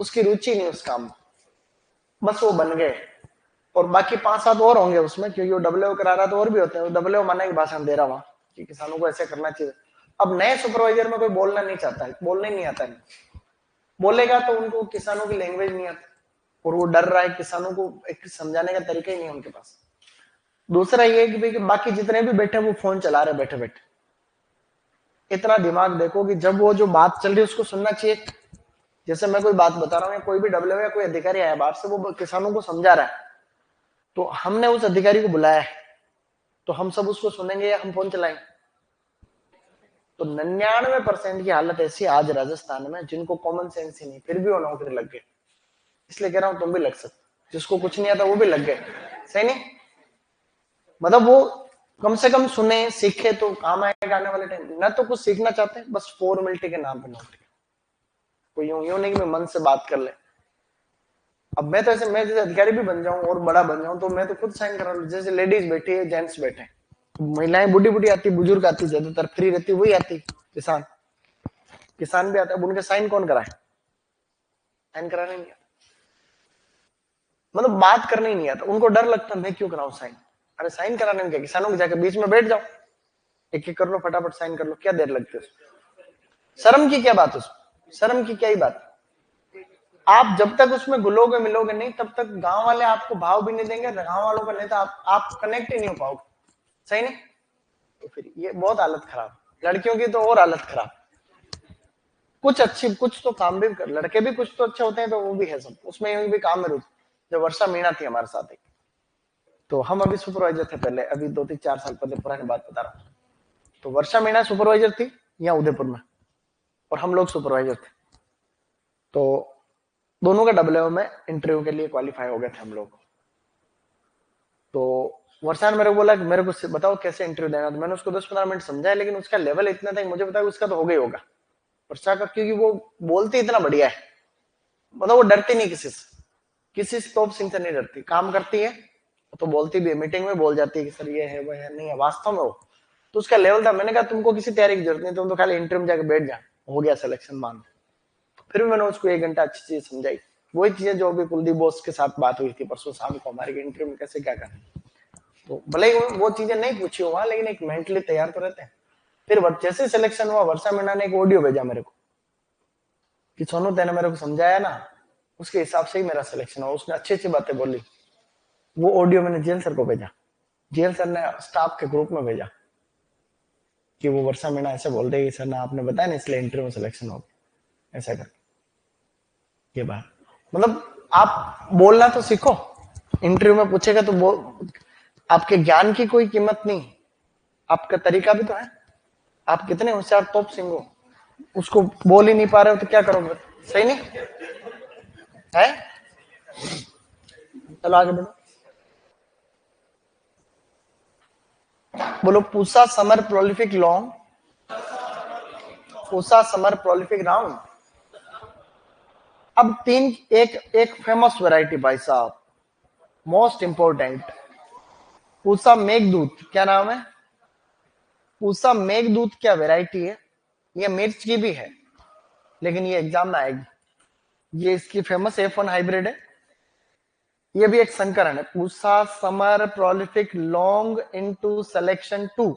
उसकी रुचि नहीं उस काम में, बस वो बन गए। और बाकी 5-7 और होंगे उसमें, क्योंकि वो डब्ल्यू करा रहा तो और भी होते हैं, डब्ल्यू माना की भाषण दे रहा वहां कि किसानों को ऐसे करना चाहिए। अब नए सुपरवाइजर में कोई बोलना नहीं चाहता है, बोलने नहीं आता है, बोलेगा तो उनको किसानों की लैंग्वेज नहीं आती, और वो डर रहा है, किसानों को एक समझाने का तरीका ही नहीं है उनके पास। दूसरा ये कि बाकी जितने भी बैठे वो फोन चला रहे बैठे बैठे। इतना दिमाग देखो कि जब वो जो बात चल रही है उसको सुनना चाहिए, जैसे मैं कोई बात बता रहा हूँ या कोई भी डब्ल्यू या कोई अधिकारी आया बाहर से, वो किसानों को समझा रहा है, तो हमने उस अधिकारी को बुलाया है, तो हम सब उसको सुनेंगे या हम फोन चलाएंगे? तो 99% की हालत ऐसी आज राजस्थान में, जिनको कॉमन सेंस ही नहीं, फिर भी वो नौकरी लग गए। इसलिए कह रहा हूं तुम भी लग सकते, जिसको कुछ नहीं आता वो भी लग गए। सही नहीं? मतलब वो कम से कम सुने सीखे तो काम आएगा आने वाले टाइम। ना तो कुछ सीखना चाहते, बस फॉर्मेलिटी के नाम पे नौकरी। कोई यूं नहीं कि मैं मन से बात कर ले। अब मैं तो ऐसे, मैं जैसे अधिकारी भी बन जाऊं और बड़ा बन जाऊं तो मैं तो खुद साइन करा लूं। जैसे लेडीज बैठी है, जेंट्स बैठे हैं, महिलाएं बूढ़ी बूढ़ी आती, बुजुर्ग आती, ज्यादातर फ्री रहती, वही आती। किसान किसान भी आता है, अब उनके साइन कौन कराए? साइन कराने नहीं आता, मतलब बात करने ही नहीं आता उनको। डर लगता मैं क्यों कराऊं साइन? अरे साइन कराने में क्या, किसानों के जाके बीच में बैठ जाओ, एक एक कर लो, फटाफट साइन कर लो, क्या देर लगती है उसमें? शर्म की क्या बात उसमें? शर्म की क्या ही बात? आप जब तक उसमें घुलोगे मिलोगे नहीं, तब तक गांव वाले आपको भाव भी नहीं देंगे, गांव वालों का नहीं तो आप कनेक्ट ही नहीं हो पाओगे। सही नहीं? तो फिर ये बहुत हालत खराब, लड़कियों की तो और हालत खराब। कुछ अच्छी, कुछ तो काम भी कर, लड़के भी कुछ तो अच्छे होते हैं, तो वो भी है सब उसमें भी काम में रुचि। जब वर्षा मीणा थी हमारे साथ एक, तो हम अभी सुपरवाइजर थे पहले, अभी 2-4 साल पहले पुरानी बात बता रहा हूँ। तो वर्षा मीणा सुपरवाइजर थी यहाँ उदयपुर में, और हम लोग सुपरवाइजर थे। तो दोनों का डब्ल्यू में इंटरव्यू के लिए क्वालिफाई हो गए थे हम लोग। तो वर्षा ने मेरे को बोला कि मेरे को बताओ कैसे इंटरव्यू देना। तो मैंने उसको 10-15 मिनट समझाया, लेकिन उसका लेवल इतना था, मुझे पता उसका तो हो गई होगा वर्षा का, क्योंकि वो बोलती इतना बढ़िया है। मतलब वो डरती नहीं किसी से, किसी तोप सिंह से नहीं डरती, काम करती है तो बोलती भी है, मीटिंग में बोल जाती है कि सर ये है वो है, नहीं है वास्तव में वो। तो उसका लेवल था। मैंने कहा तुमको किसी तैयारी की जरूरत नहीं, तुम तो खाली इंटरव्यू में जाके बैठ जा, हो गया सिलेक्शन मान। फिर मैंने उसको 1 घंटा अच्छी चीज समझाई, वही चीजें जो अभी कुलदीप बोस के साथ बात हुई थी परसों शाम को हमारे इंटरव्यू में कैसे क्या करना। तो भले ही वो चीजें नहीं पूछी हुआ, लेकिन एक मेंटली तैयार तो रहते हैं। फिर जैसे सिलेक्शन हुआ, वर्षा मीणा ने एक ऑडियो भेजा मेरे को कि सोनू तेने मेरे को समझाया ना, उसके हिसाब से ही मेरा सिलेक्शन हुआ। उसने अच्छी अच्छी बातें बोली। वो ऑडियो मैंने जेल सर को भेजा, जेल सर ने स्टाफ के ग्रुप में भेजा कि वो वर्षा मीणा ऐसे बोल रही है सर ना, आपने बताया ना इसलिए इंटरव्यू में सिलेक्शन हो गया, ऐसा कर। ये बात मतलब आप बोलना तो सीखो। इंटरव्यू में पूछेगा तो आपके ज्ञान की कोई कीमत नहीं, आपका तरीका भी तो है। आप कितने होशियार तोप सिंह हो, उसको बोल ही नहीं पा रहे हो तो क्या करोगे? सही नहीं है? चलो आगे बढ़ो। बोलो Pusa summer prolific long, Pusa summer prolific round. अब तीन, एक एक फेमस वैरायटी भाई साहब, मोस्ट इंपोर्टेंट, पूसा मेघदूत। क्या नाम है? पूसा मेघदूत क्या वैरायटी है? ये मिर्च की भी है, लेकिन ये एग्जाम में आएगी। ये इसकी फेमस F1 हाइब्रिड है। ये भी एक संकरण है, Pusa summer prolific long into selection 2।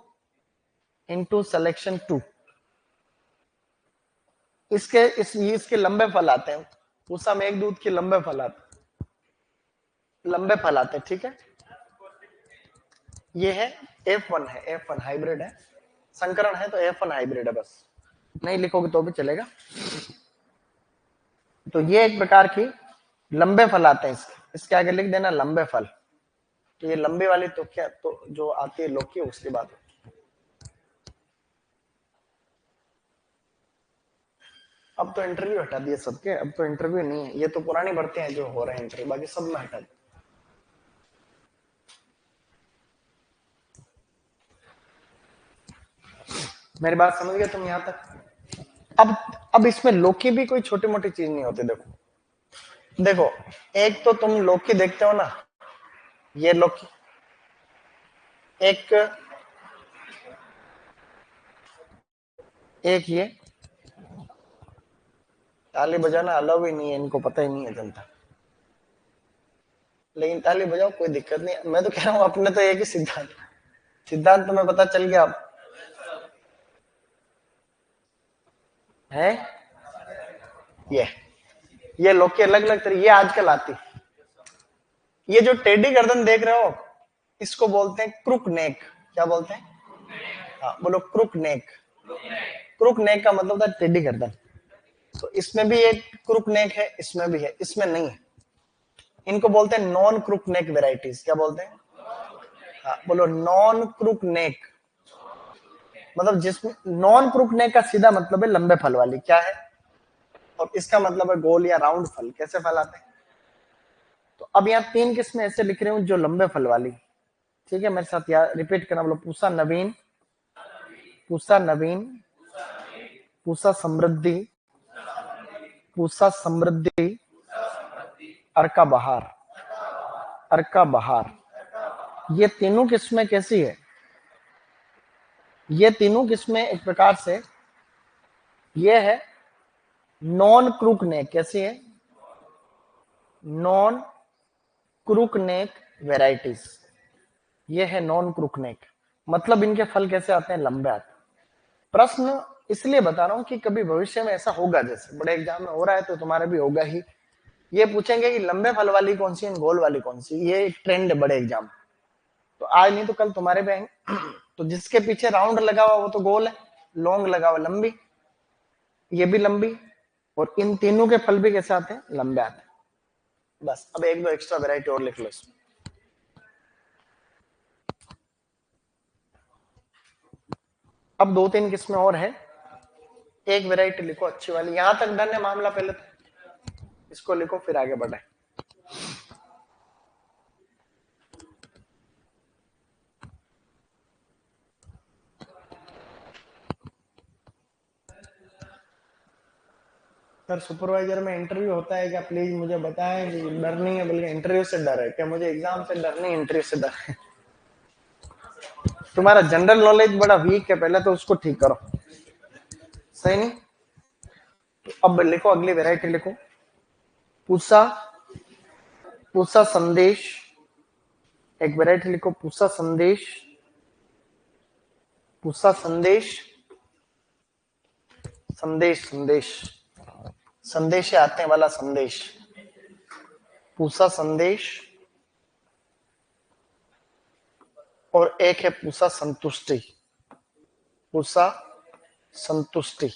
इसके लंबे फल आते हैं। पूसा मेघदूत के लंबे फल आते, लंबे फल आते हैं, ठीक है। ये है F1, है F1 हाइब्रिड है, संकरण है तो F1 हाइब्रिड है, बस नहीं लिखोगे तो भी चलेगा। तो ये एक प्रकार की लंबे फल आते हैं इसके आगे लिख देना लंबे फल। तो ये लंबी वाली तो क्या, तो जो आती है लौकी उसकी बात है। अब तो इंटरव्यू हटा दिए सबके, अब तो इंटरव्यू नहीं है, ये तो पुरानी भर्ती हैं जो हो रहे हैं इंटरव्यू, बाकी सब में हटा दिए। मेरी बात समझ गए तुम यहां तक? अब इसमें लौकी भी कोई छोटी मोटी चीज नहीं होती। देखो देखो, एक तो तुम लौकी देखते हो ना, ये लौकी, एक एक ये ताली बजाना अलाउ ही नहीं है, इनको पता ही नहीं है जनता, लेकिन ताली बजाओ कोई दिक्कत नहीं। मैं तो कह रहा हूं अपने तो एक ही सिद्धांत, सिद्धांत तुम्हें पता चल गया है। ये ये लौकी अलग अलग तरह, ये आजकल आती, ये जो टेढ़ी गर्दन देख रहे हो, इसको बोलते हैं क्रुक नेक। क्या बोलते हैं? हाँ बोलो क्रुक नेक। क्रुक नेक का मतलब था टेढ़ी गर्दन। तो इसमें भी एक क्रुक नेक है, इसमें भी है, इसमें नहीं है। इनको बोलते हैं नॉन क्रुक नेक वेराइटीज। क्या बोलते हैं? हाँ बोलो, नॉन क्रुक नेक। मतलब जिसमें नॉन क्रुक नेक का सीधा मतलब है लंबे फल वाली। क्या है? और इसका मतलब है गोल या राउंड फल। कैसे फल आते हैं? तो अब यहाँ 3 किस्में ऐसे लिख रहे हूं जो लंबे फल वाली। ठीक है, मेरे साथ यार रिपीट करना। बोलो, पूसा नवीन, पूसा नवीन, पूसा समृद्धि, पूसा समृद्धि, अर्का बहार, अर्का बहार। ये तीनों किस्में कैसी है? ये तीनों किस्में एक प्रकार से ये है नॉन क्रूक नेक। कैसी है? नॉन क्रूक नेक वेराइटीज। ये है नॉन क्रूक नेक। मतलब इनके फल कैसे आते हैं? लंबे आते हैं। प्रश्न इसलिए बता रहा हूं कि कभी भविष्य में ऐसा होगा, जैसे बड़े एग्जाम में हो रहा है तो तुम्हारे भी होगा ही। ये पूछेंगे कि लंबे फल वाली कौन सी है, गोल वाली कौन सी। ये एक ट्रेंड है बड़े एग्जाम। तो आज नहीं तो कल तुम्हारे भी आएंगे। तो जिसके पीछे राउंड लगा हुआ वो तो गोल है, लॉन्ग लगा हुआ लंबी, ये भी लंबी। और इन तीनों के फल भी कैसे आते हैं? लंबे आते हैं। बस अब एक दो एक्स्ट्रा वेराइटी और लिख लो इसमें। अब 2-3 किस्में और है। एक वेराइटी लिखो अच्छी वाली। यहां तक डन है मामला? पहले तो इसको लिखो, फिर आगे बढ़े। सर सुपरवाइजर में इंटरव्यू होता है क्या? प्लीज मुझे बताएं। कि डर नहीं है बल्कि इंटरव्यू से डर है। क्या मुझे एग्जाम से डर नहीं, इंटरव्यू से डर है? तुम्हारा जनरल नॉलेज बड़ा वीक है, पहले तो उसको ठीक करो। सही नहीं? तो अब लिखो, अगली वेराइटी लिखो। पूसा, पूसा संदेश। एक वेराइटी लिखो, पूसा संदेश, पूसा संदेश, संदेश, संदेश, संदेश आते वाला संदेश, पूसा संदेश। और एक है पूसा संतुष्टि, पूसा संतुष्टि।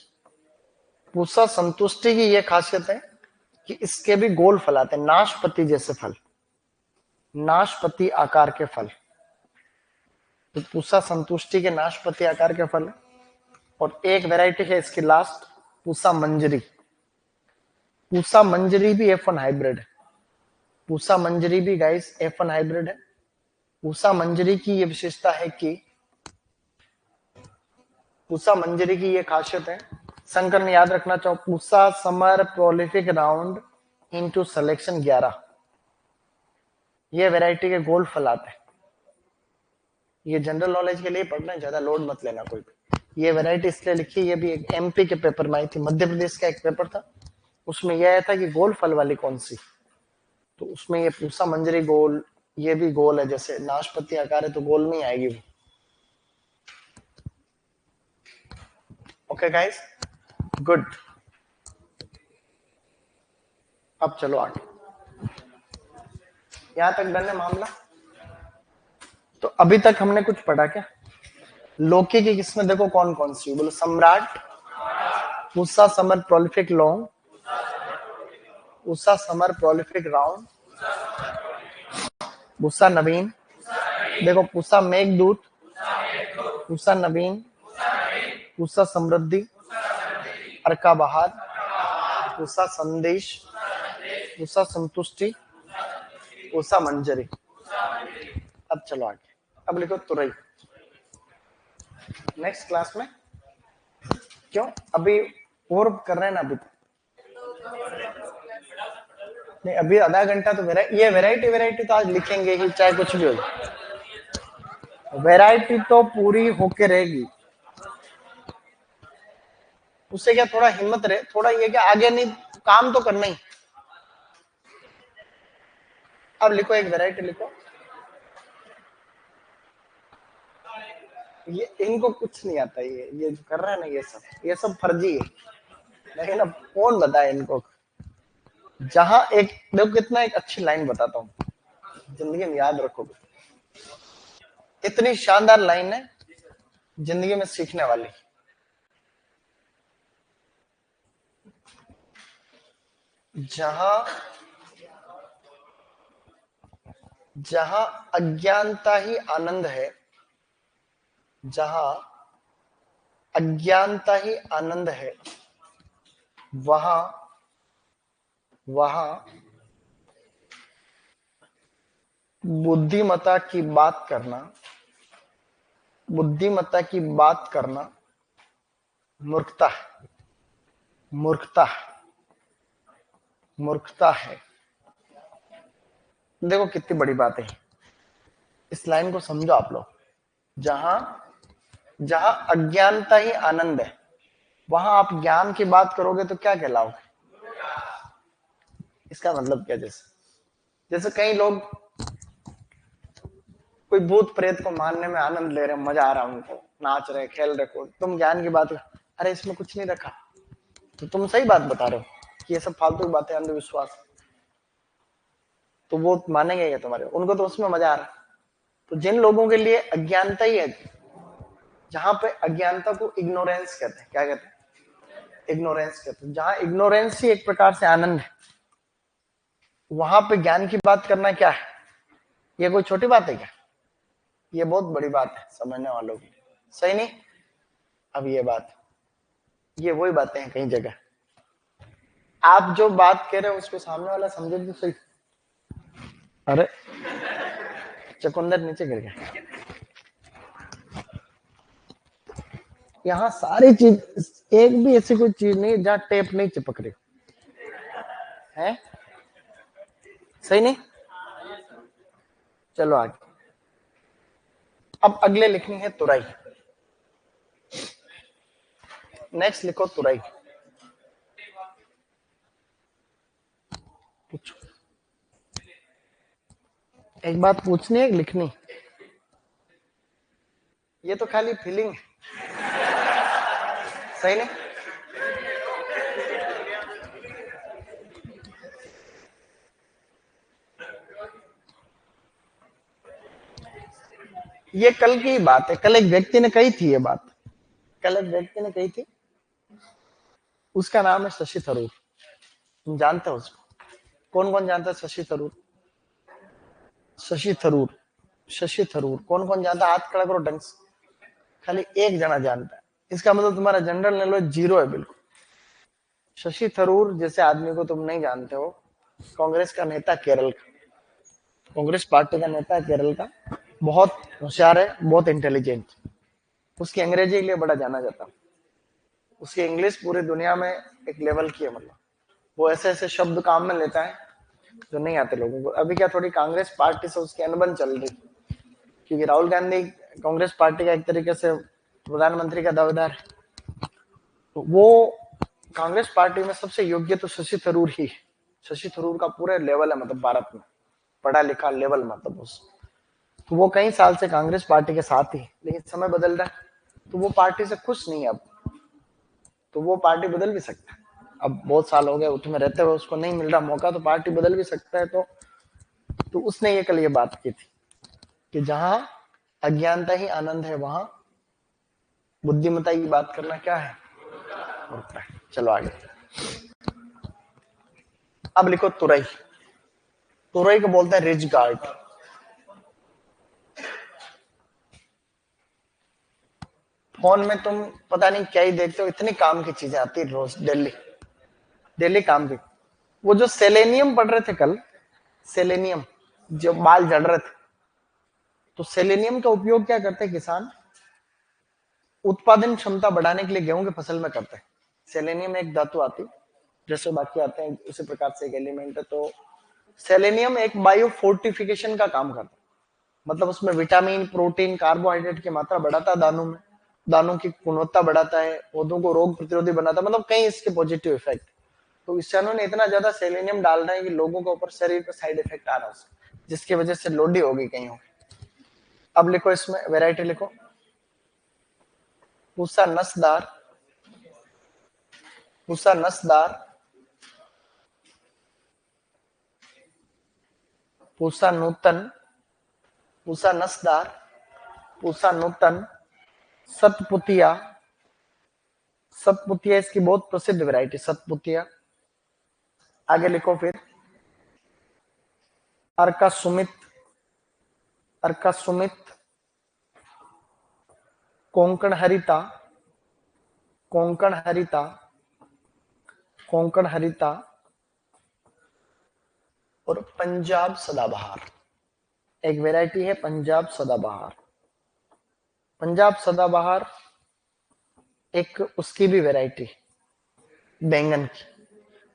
पूसा संतुष्टि की यह खासियत है कि इसके भी गोल फल आते हैं, नाशपति जैसे फल, नाशपति आकार के फल। तो पूसा संतुष्टि के नाशपति आकार के फल। और एक वैरायटी है इसकी लास्ट, पूसा मंजरी। पूसा मंजरी भी F1 हाइब्रिड है। पूसा मंजरी भी गाइस F1 हाइब्रिड है। पूसा मंजरी की ये विशेषता है कि पूसा मंजरी की ये खासियत है, शंकर ने याद रखना चाहो, Pusa summer prolific round into selection 11। ये वैरायटी के गोल फल आते हैं। ये जनरल नॉलेज के लिए पढ़ना है, ज्यादा लोड मत लेना कोई भी। ये वैरायटी इसलिए लिखी, ये भी एक MP के पेपर में आई थी, मध्य प्रदेश का एक पेपर था, उसमें यह आया था कि गोल फल वाली कौन सी। तो उसमें ये पूसा मंजरी गोल, ये भी गोल है, जैसे नाशपति आकार है तो गोल में ही आएगी वो। Okay guys, good. अब चलो आगे। यहां तक डन है मामला? तो अभी तक हमने कुछ पढ़ा क्या? लोकी की किस्में देखो कौन कौन सी। बोलो, Samrat, Pusa summer prolific long, Pusa summer prolific round, Pusa Naveen. देखो, पूसा मेघदूत, पूसा नवीन, पूसा समृद्धि, अर्का बहार, पूसा संदेश, पूसा संतुष्टि, पूसा मंजरी। अब चलो आगे। अब लिखो तुरई। नेक्स्ट क्लास में क्यों अभी और कर रहे हैं ना? अभी नहीं, अभी आधा घंटा तो ये वैरायटी तो आज लिखेंगे ही, चाहे कुछ भी हो जाए। वैरायटी तो पूरी होके रहेगी। उससे क्या थोड़ा हिम्मत रहे, थोड़ा ये क्या आगे नहीं, काम तो करना ही। अब लिखो, एक वैरायटी लिखो। ये इनको कुछ नहीं आता, ये जो कर रहा है ना, ये सब फर्जी है। लेकिन अब कौन बताए इनको। जहां एक देखो, कितना एक अच्छी लाइन बताता हूँ, जिंदगी में याद रखोगे। इतनी शानदार लाइन है, जिंदगी में सीखने वाली। जहां जहां अज्ञानता ही आनंद है, जहां अज्ञानता ही आनंद है, वहां वहां बुद्धिमत्ता की बात करना, बुद्धिमत्ता की बात करना मूर्खता है, मूर्खता है, मूर्खता है। देखो कितनी बड़ी बात है, इस लाइन को समझो आप लोग। जहां जहां अज्ञानता ही आनंद है, वहां आप ज्ञान की बात करोगे तो क्या कहलाओगे? इसका मतलब क्या? जैसे जैसे कई लोग कोई भूत प्रेत को मानने में आनंद ले रहे हैं, मजा आ रहा है उनको, नाच रहे खेल रहे, को तुम ज्ञान की बात, अरे इसमें कुछ नहीं रखा, तो तुम सही बात बता रहे हो कि ये सब फालतू की बातें, अंधविश्वास, तो वो मानेंगे ये तुम्हारे, उनको तो उसमें मजा आ रहा है। तो जिन लोगों के लिए अज्ञानता ही है, जहां पे अज्ञानता को इग्नोरेंस कहते हैं, क्या कहते हैं? इग्नोरेंस कहते हैं। जहां इग्नोरेंस ही एक प्रकार से आनंद है, वहां पे ज्ञान की बात करना क्या है? ये कोई छोटी बात है क्या? ये बहुत बड़ी बात है समझने वालों की, सही नहीं? अब ये वही बातें हैं कई जगह, आप जो बात कह रहे हो उसको सामने वाला समझे तो सही। अरे चकुंदर नीचे गिर गया। यहाँ सारी चीज, एक भी ऐसी कोई चीज नहीं जहाँ टेप नहीं चिपक रही है, सही नहीं? चलो आगे। अब अगले लिखनी है तुराई। नेक्स्ट लिखो तुराई। पूछो, एक बात पूछनी है लिखनी? ये तो खाली फीलिंग है, सही नहीं? ये कल की बात है, कल एक व्यक्ति ने कही थी ये बात, कल एक व्यक्ति ने कही थी, उसका नाम है शशि थरूर। तुम जानते हो उसको? कौन कौन जानता है शशि थरूर? शशि थरूर, शशि थरूर कौन कौन जानता है? हाथ खड़ा करो ढंग से। खाली एक जना जानता है, इसका मतलब तुम्हारा जनरल नॉलेज जीरो है बिल्कुल। शशि थरूर जैसे आदमी को तुम नहीं जानते हो। कांग्रेस का नेता, केरल का, कांग्रेस पार्टी का नेता है केरल का, बहुत होशियार है, बहुत इंटेलिजेंट। उसकी अंग्रेजी के लिए बड़ा जाना जाता, उसकी इंग्लिश पूरी दुनिया में एक लेवल की है, मतलब वो ऐसे ऐसे शब्द काम में लेता है जो नहीं आते लोगों को। अभी क्या थोड़ी कांग्रेस पार्टी से उसकी अनबन चल रही, क्योंकि राहुल गांधी कांग्रेस पार्टी का एक तरीके से प्रधानमंत्री का दावेदार है, तो वो कांग्रेस पार्टी में सबसे योग्य तो शशि थरूर ही है। शशि थरूर का पूरे लेवल है, मतलब भारत में पढ़ा लिखा लेवल, मतलब उस, तो वो कई साल से कांग्रेस पार्टी के साथ ही, लेकिन समय बदल रहा है तो वो पार्टी से खुश नहीं है अब, तो वो पार्टी बदल भी सकता है। अब बहुत साल हो गए उसमें रहते हुए, उसको नहीं मिल रहा मौका, तो पार्टी बदल भी सकता है। तो उसने ये कल ये बात की थी कि जहां अज्ञानता ही आनंद है, वहां बुद्धिमत्ता की बात करना क्या है? होता है। चलो आगे। अब लिखो तुरई। तुरई को बोलते हैं रिज गार्ड। फोन में तुम पता नहीं क्या ही देखते हो, इतनी काम की चीजें आती है रोज, डेली डेली काम की। वो जो सेलेनियम पढ़ रहे थे कल, सेलेनियम, जो बाल जड़ रहे थे, तो सेलेनियम का उपयोग क्या करते हैं किसान? उत्पादन क्षमता बढ़ाने के लिए गेहूं की फसल में करते हैं। सेलेनियम एक धातु आती, जैसे बाकी आते हैं उसी प्रकार से एक एलिमेंट है। तो सेलेनियम एक बायो फोर्टिफिकेशन का काम करता है, मतलब उसमें विटामिन, प्रोटीन, कार्बोहाइड्रेट की मात्रा बढ़ाता है दानों में, दानों की गुणवत्ता बढ़ाता है, पौधों को रोग प्रतिरोधी बनाता है, मतलब कई इसके पॉजिटिव इफेक्ट। तो किसानों ने इतना ज्यादा सेलेनियम डाल रहे हैं कि लोगों के ऊपर शरीर पर साइड इफेक्ट आ रहा है उसका, जिसकी वजह से लोडी होगी कहीं। अब लिखो इसमें वेराइटी लिखो। पूसा नसदार, पूसा नसदार, पूसा नूतन, पूसा नसदार, पूसा नूतन, सतपुतिया। सतपुतिया इसकी बहुत प्रसिद्ध वैरायटी, सतपुतिया, आगे लिखो फिर, अर्का सुमित, अर्का सुमित, कोंकण हरिता, कोंकण हरिता, कोंकण हरिता और पंजाब सदाबहार। एक वैरायटी है पंजाब सदाबहार। पंजाब सदाबहार एक उसकी भी वैरायटी, बैंगन की,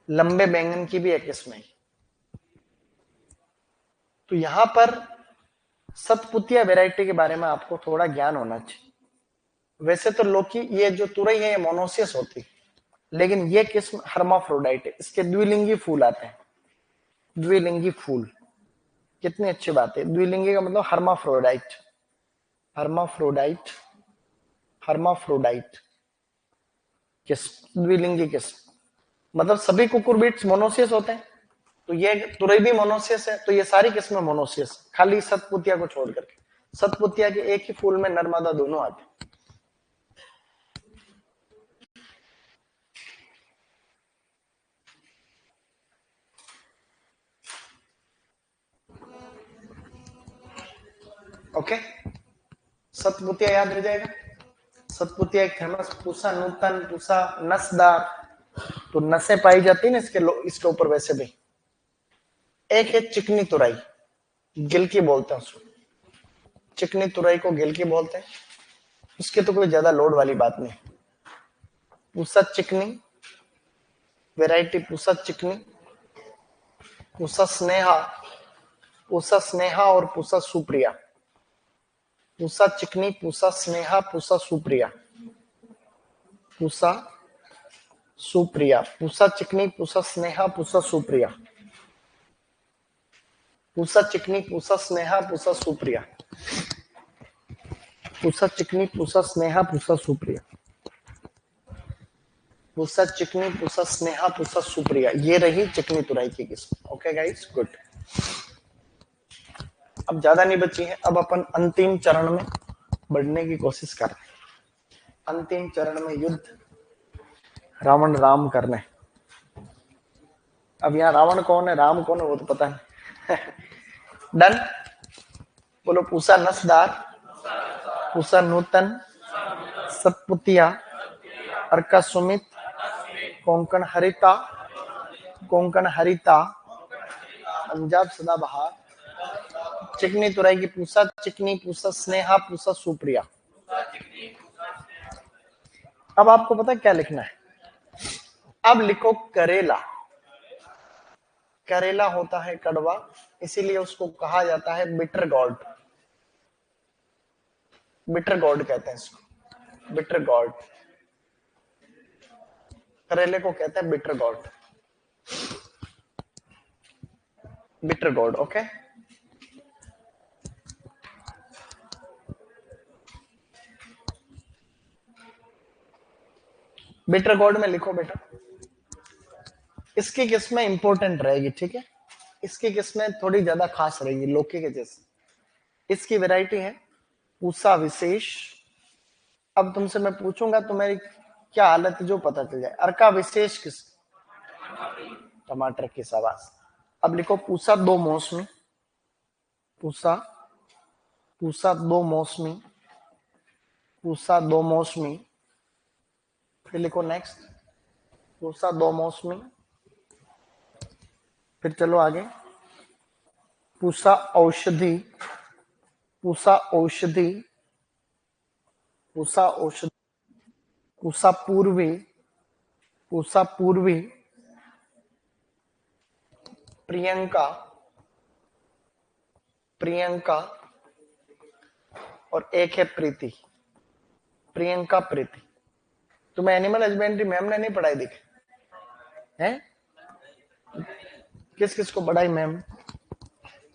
लंबे बैंगन की भी एक किस्म है। तो यहां पर सतपुतिया वैरायटी के बारे में आपको थोड़ा ज्ञान होना चाहिए। वैसे तो लौकी, ये जो तुरई है ये मोनोसियस होती है, लेकिन ये किस्म हर्माफ्रोडाइट है। इसके द्विलिंगी फूल आते हैं, द्विलिंगी फूल। कितनी अच्छी बात है, द्विलिंगी का मतलब हर्माफ्रोडाइट, हर्माफ्रोडाइट, हर्माफ्रोडाइट किस्म, द्विलिंगी किस्म। मतलब सभी कुकुरबिट्स मोनोसियस होते हैं, तो ये तुरई भी मोनोसियस है, तो ये सारी किस्में मोनोसियस, खाली सतपुतिया को छोड़ करके। सतपुतिया के एक ही फूल में नर्मदा दोनों आते हैं। ओके, सतपुतिया याद रह जाएगा। सतपुतिया एक फेमस, पूसा नूतन, पूसा नसदार, तो नसें पाई जाती है ना इसके ऊपर। वैसे भी एक है चिकनी तुरई, गिलकी बोलते हैं उसको, चिकनी तुरई को गिलकी बोलते हैं। उसके तो कोई ज्यादा लोड वाली बात नहीं। पूसा चिकनी वैरायटी, पूसा चिकनी, पूसा स्नेहा, पूसा स्नेहा और पूसा सुप्रिया। पूसा चिकनी, पूसा स्नेहा, पूसा सुप्रिया, पूसा सुप्रिया, पूसा चिकनी, पूसा स्नेहा, पूसा सुप्रिया, पूसा चिकनी, पूसा स्नेहा, पूसा सुप्रिया, पूसा चिकनी, पूसा स्नेहा, पूसा सुप्रिया, पूसा चिकनी, पूसा स्नेहा, पूसा सुप्रिया। ये रही चिकनी तुरई की किस्म। Okay guys, good. अब ज्यादा नहीं बची है, अब अपन अंतिम चरण में बढ़ने की कोशिश कर रहे हैं। अंतिम चरण में युद्ध रावण राम करने। अब यहाँ रावण कौन है, राम कौन है, वो तो पता नहीं। डन, बोलो। पूसा नसदार, पूसा नूतन, सतपुतिया, अर्का सुमित, कोंकण हरिता, कोंकण हरिता, पंजाब सदाबहार, चिकनी तुरई की पूसा चिकनी, पूसा स्नेहा, पूसा सुप्रिया। अब आपको पता है क्या लिखना है? अब लिखो करेला। करेला होता है कड़वा, इसीलिए उसको कहा जाता है बिटर गॉड। बिटर गॉड कहते हैं इसको, बिटर गॉड। करेले को कहते हैं bitter gourd, bitter gourd. Okay, bitter gourd में लिखो बेटा। इसकी किस्में इंपॉर्टेंट रहेगी, ठीक है? इसकी किस्में थोड़ी ज्यादा खास रहेगी लौकी के जैसे। इसकी वैरायटी है पूसा विशेष। अब तुमसे मैं पूछूंगा तो मेरी क्या हालत है जो पता चल जाए। अर्का विशेष किस, टमाटर की सवास। अब लिखो पूसा दो मौसमी, पूसा, पूसा दो मौसमी, पूसा दो मौसमी। फिर लिखो नेक्स्ट, पूसा दो मौसमी। फिर चलो आगे, पूसा औषधि, पूसा औषधि, पूसा औषधि, पूसा पूर्वी, पूसा पूर्वी, प्रियंका, प्रियंका और एक है प्रीति, प्रियंका प्रीति। तुम्हें एनिमल हस्बेंड्री मैम ने नहीं पढ़ाई दिखे हैं? किस किस को पढ़ाई मैम?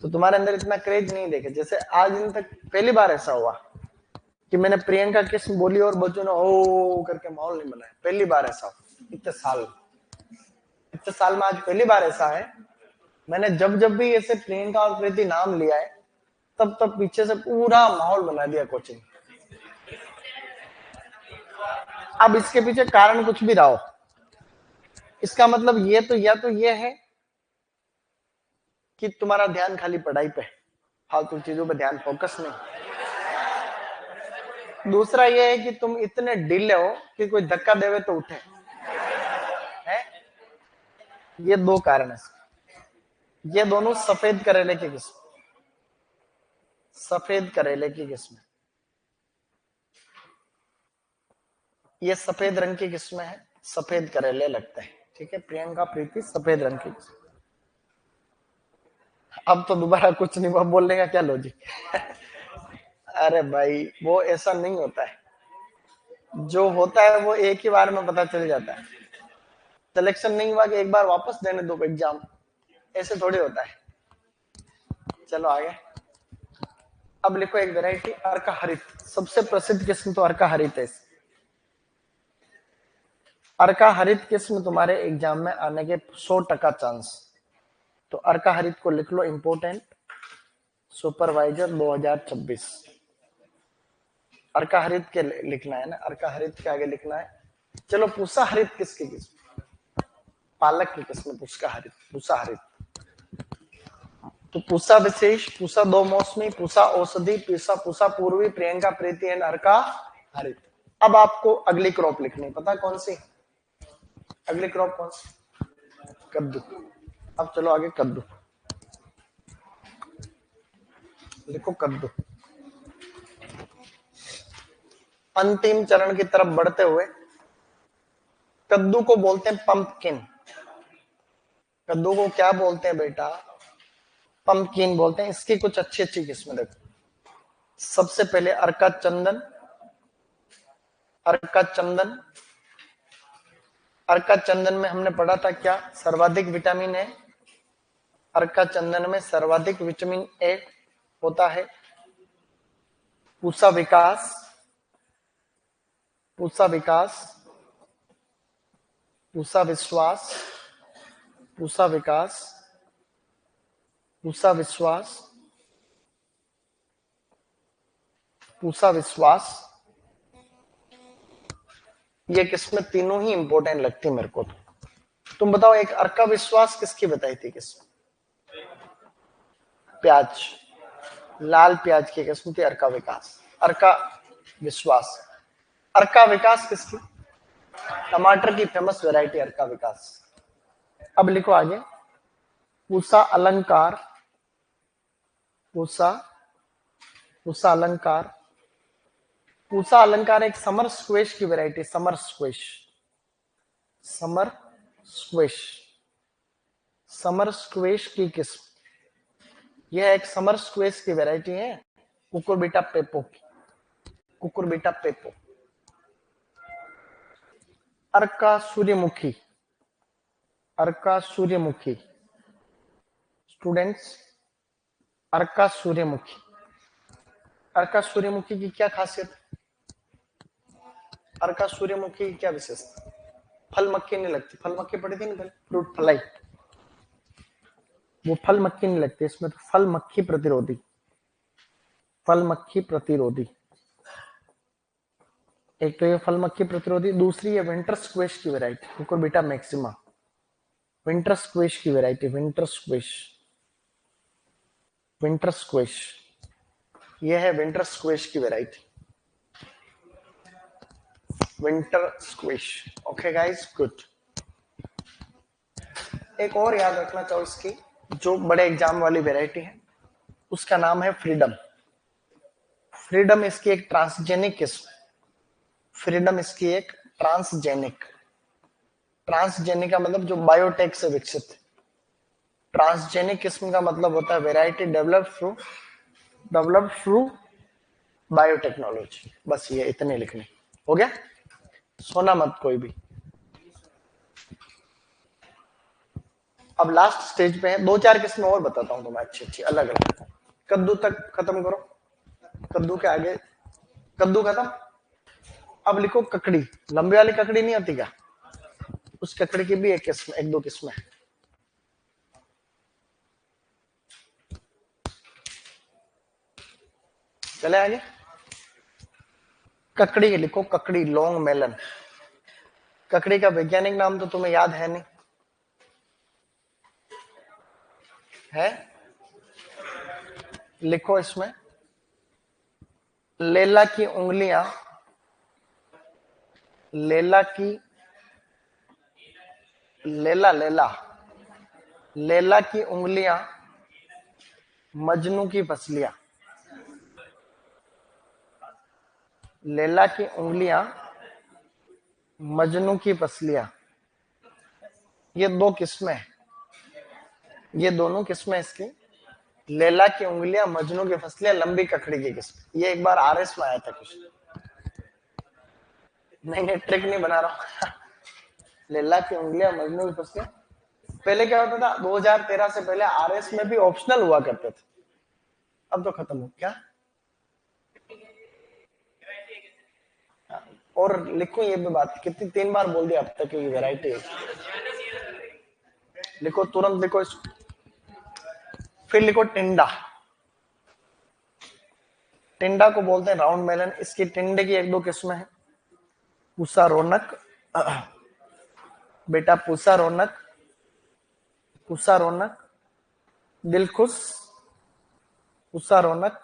तो तुम्हारे अंदर इतना क्रेज नहीं देखे। जैसे आज दिन तक पहली बार ऐसा हुआ कि मैंने प्रियंका किस्म बोली और बच्चों ने ओ करके माहौल नहीं बनाया। पहली बार ऐसा, इतने साल में आज पहली बार ऐसा है। मैंने जब जब भी ऐसे प्रियंका और प्रीति नाम लिया है, तब तब पीछे से पूरा माहौल बना दिया कोचिंग। अब इसके पीछे कारण कुछ भी रहा हो, इसका मतलब ये तो, या तो ये है कि तुम्हारा ध्यान खाली पढ़ाई पे, फालतू चीजों पे ध्यान फोकस नहीं। दूसरा ये है कि तुम इतने ढीले हो कि कोई धक्का देवे तो उठे, है? ये दो कारण है। ये दोनों सफेद करेले की किस्म, सफेद करेले की किस्म, ये सफेद रंग की किस्म है, सफेद करेले लगते हैं। ठीक है, प्रियंका प्रीति सफेद रंग की किस्म। अब तो दोबारा कुछ नहीं हुआ, बोलने का क्या लॉजिक? अरे भाई वो ऐसा नहीं होता है, जो होता है वो एक ही बार में पता चल जाता है। सिलेक्शन नहीं हुआ कि एक बार वापस देने दो एग्जाम, ऐसे थोड़ी होता है। चलो आगे। अब लिखो एक वैरायटी अर्का हरित, सबसे प्रसिद्ध किस्म तो अर्का हरित है। अर्का हरित किस्म तुम्हारे एग्जाम में आने के 100% चांस। तो अर्का हरित को लिख लो इंपोर्टेंट, सुपरवाइजर 2026। अर्का हरित के लिखना है ना, अर्का हरित के आगे लिखना है। चलो पूसा हरित किसकी किस्म? पालक की किस्म पूसा हरित, पूसा हरित। तो पूसा विशेष, पूसा दो मौसमी, पूसा औषधि, पूसा पूसा पूर्वी, प्रियंका प्रीति एंड अर्का हरित। अब आपको अगली क्रॉप लिखनी, पता कौन सी? अगली क्रॉप कौन सी? कद्दू। अब चलो आगे, कद्दू लिखो, कद्दू। अंतिम चरण की तरफ बढ़ते हुए कद्दू को बोलते हैं पंपकिन। कद्दू को क्या बोलते हैं बेटा? पंपकिन बोलते हैं। इसकी कुछ अच्छी अच्छी किस्में देखो। सबसे पहले अर्का चंदन, अर्का चंदन। अर्का चंदन में हमने पढ़ा था क्या? सर्वाधिक विटामिन ए। अर्का चंदन में सर्वाधिक विटामिन ए होता है। पूसा विकास, पूसा विकास, पूसा विश्वास, पूसा विकास, पूसा विश्वास, पूसा विश्वास। ये किस्में तीनों ही इंपॉर्टेंट लगती मेरे को। तुम बताओ एक अर्का विश्वास किसकी बताई थी किस्म? प्याज, लाल प्याज की किस्म थी अर्का विकास, अर्का विश्वास। अर्का विकास किसकी? टमाटर की फेमस वैरायटी अर्का विकास। अब लिखो आगे, पूसा अलंकार, पूसा, पूसा अलंकार। पूसा अलंकार एक समर स्क्वेश की variety, summer squash, summer squash, summer squash की किस्म। यह एक समर स्क्वेश की वैरायटी है, कुकुरबिटा पेपो की, कुकुरबिटा पेपो। अर्का सूर्यमुखी, अर्का सूर्यमुखी। स्टूडेंट्स, अर्का सूर्यमुखी, अर्का सूर्यमुखी की क्या खासियत? अर्का सूर्यमुखी की क्या विशेषता? फल मक्खी नहीं लगती। फल मक्खी पड़ी थी ना, फ्रूट फ्लाई, वो फल मक्खी नहीं लगती इसमें। तो फल मक्खी प्रतिरोधी, फल मक्खी प्रतिरोधी। एक तो ये फल मक्खी प्रतिरोधी, दूसरी है विंटर स्क्वेश की वैरायटी, कुकुरबिटा मैक्सिमा, विंटर स्क्वेश की variety, winter squash, winter squash. ये है विंटर स्क्वेश की variety, winter squash. Okay guys, good. एक और याद रखना चाहो इसकी, जो बड़े एग्जाम वाली वैरायटी है, उसका नाम है फ्रीडम। फ्रीडम इसकी एक ट्रांसजेनिक किस्म, फ्रीडम इसकी एक ट्रांसजेनिक, ट्रांसजेनिक का मतलब जो बायोटेक से विकसित। ट्रांसजेनिक किस्म का मतलब होता है वैरायटी डेवलप्ड थ्रू बायोटेक्नोलॉजी। बस ये इतने लिखने, हो गया। सोना मत कोई भी। अब लास्ट स्टेज पे है, दो चार किस्में और बताता हूं तुम्हें अच्छी अच्छी अलग अलग। कद्दू तक खत्म करो, कद्दू के आगे, कद्दू खत्म। अब लिखो ककड़ी, लंबी वाली ककड़ी नहीं होती क्या? उस ककड़ी की भी एक किस्म, एक दो किस्में। चले आगे, ककड़ी लिखो, ककड़ी, लॉन्ग मेलन। ककड़ी का वैज्ञानिक नाम तो तुम्हें याद है नहीं है? लिखो इसमें, लेला की उंगलियां, लेला की, लेला लेला, लेला की उंगलियां मजनू की पसलियां। लेला की उंगलियां मजनू की पसलियां। ये दो किस्में हैं, ये दोनों किस्में इसकी। लेला की उंगलियां मजनू की फसलियां, लंबी ककड़ी की किस्म। ये एक बार आरएस में आया था कुछ, नहीं ट्रिक नहीं बना रहा हूं। लेला की उंगलियां मजनू की फसलियां। पहले क्या होता था, 2013 से पहले आरएस में भी ऑप्शनल हुआ करते थे, अब तो खत्म हो क्या। और लिखो ये भी बात, कितनी 3 बार बोल दिया अब तक की वैरायटी। लिखो तुरंत लिखो इसको। फिर लिखो टिंडा। टिंडा को बोलते हैं राउंड मेलन। इसकी टिंडे की एक दो किस्में हैं। पूसा रौनक, बेटा पूसा रौनक, पूसा रौनक, दिलखुश, पूसा रौनक,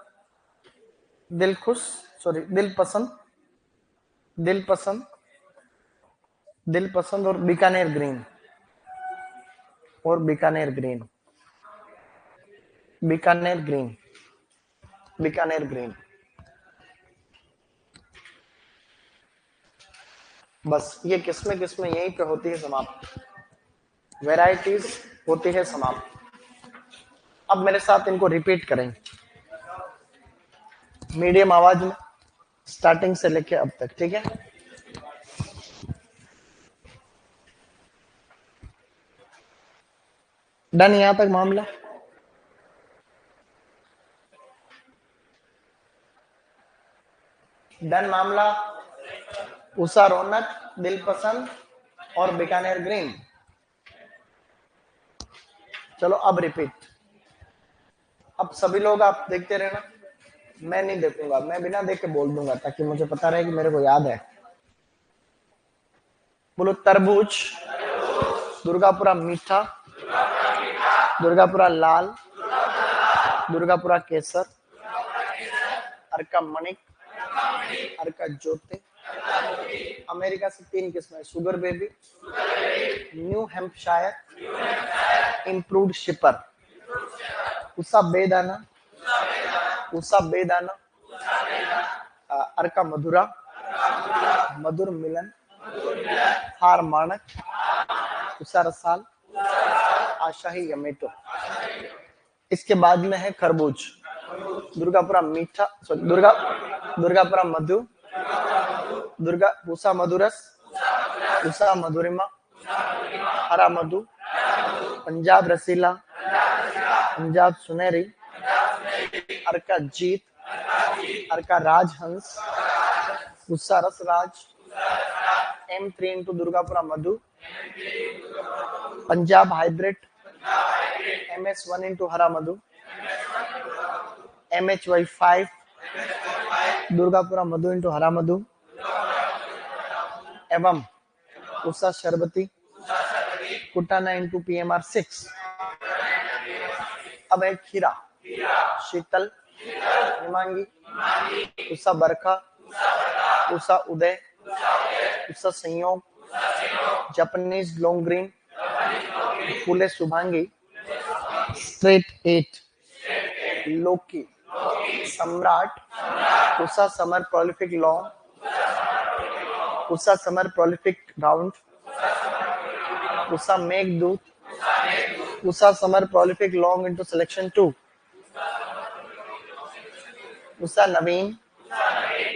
दिलखुश, सॉरी दिल पसंद, दिल पसंद, दिल पसंद, और बीकानेर ग्रीन, और Bikaner green, Bikaner green, Bikaner green. बस ये किस्में किस्में यहीं पे होती है समाप्त, वैरायटीज होती है समाप्त। अब मेरे साथ इनको रिपीट करेंगे मीडियम आवाज में, स्टार्टिंग से लेके अब तक, ठीक है। डन यहां तक मामला। डन मामला। उषा रौनक, दिल पसंद और बीकानेर ग्रीन। चलो अब रिपीट। अब सभी लोग आप देखते रहना, मैं नहीं देखूंगा, मैं बिना देख के बोल दूंगा ताकि मुझे पता रहे कि मेरे को याद है। बोलो तरबूज, दुर्गापुरा मीठा, दुर्गापुरा लाल, दुर्गापुरा केसर, अर्का मणिक, अर्का ज्योति। अमेरिका से 3 किस्में, sugar baby, New Hampshire, improved shipper. Usha Bedana, Usha बेदाना, अर्का मधुरा, मधुर मिलन, हार मानक, उषा रसाल, आशाही यमेटो। इसके बाद में है खरबूज, दुर्गापुरा मीठा, दुर्गापुरा मधु, दुर्गा उषा मधुरस, उषा मधुरिमा, हरा मधु, पंजाब रसीला, पंजाब सुनहरी, अर्का जीत, अर्का राजहंस, उषा रस राज, M3 इंटू दुर्गापुरा मधु, पंजाब हाइब्रिड, MS1 इंटू हरा मधु, MHY5, दुर्गापुरा मधु इंटू हरा मधु, एवं उषा शरबती, कुटाना इंटू PMR6। अब है खीरा, शीतल, Himangi, Usha Barkha, Usha Uday, Usha Sanyog, Japanese long green, Phule Shubhangi, straight 8, लोकी, Samrat, Usha summer prolific long, Usha summer prolific round, Usha Meghdoot, Usha summer prolific long into selection 2, Usha Naveen,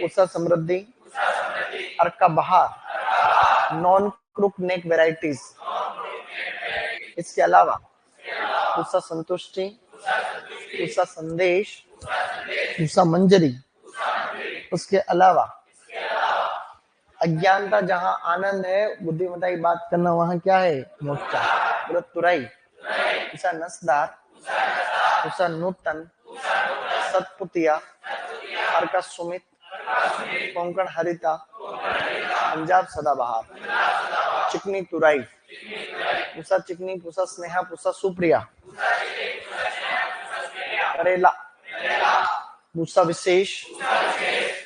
Usha Samriddhi, Arka Bahar, non crook नेक वेराइटीज। इसके अलावा उषा संतुष्टि, उषा संदेश, उषा मंजरी। उसके अलावा अज्ञानता जहां आनंद है, बुद्धिमता की बात करना वहां क्या है, मोक्षा। बोलो तुरई, उषा नसदार, उषा नूतन, सतपुतिया, अर्का सुमित, कोंकण हरिता, पंजाब सदाबहार, चिकनी तुराई, उषा चिकनी, उषा स्नेहा, उषा सुप्रिया, करेला, पूसा विशेष,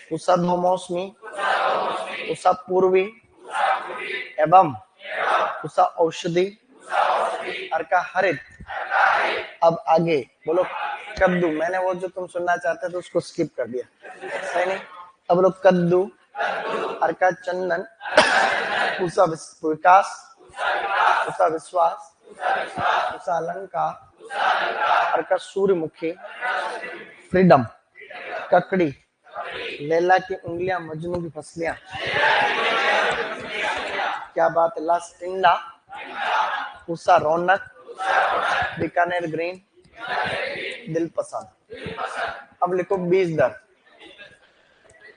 पूसा दो मौसमी, पूसा पूर्वी एवं पूसा औषधि, अर्का हरित। अब आगे बोलो कद्दू। मैंने वो जो तुम सुनना चाहते थे तो उसको स्किप कर दिया, सही नहीं। अब बोलो कद्दू, अर्का चंदन, पूसा विकास, पूसा विश्वास, पूसा अलंकार, अर्का सूर्यमुखी, फ्रीडम, ककड़ी, लैला की उंगलियां मजनू की फसलियां, क्या बात है, लास्ट टिंडा, पूसा रौनक, बीकानेर ग्रीन, दिल पसंद। अब लिखो 20 दर।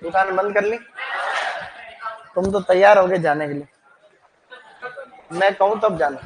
दुकान बंद कर ली? तुम तो तैयार हो गए जाने के लिए, मैं कहूं तब जाना।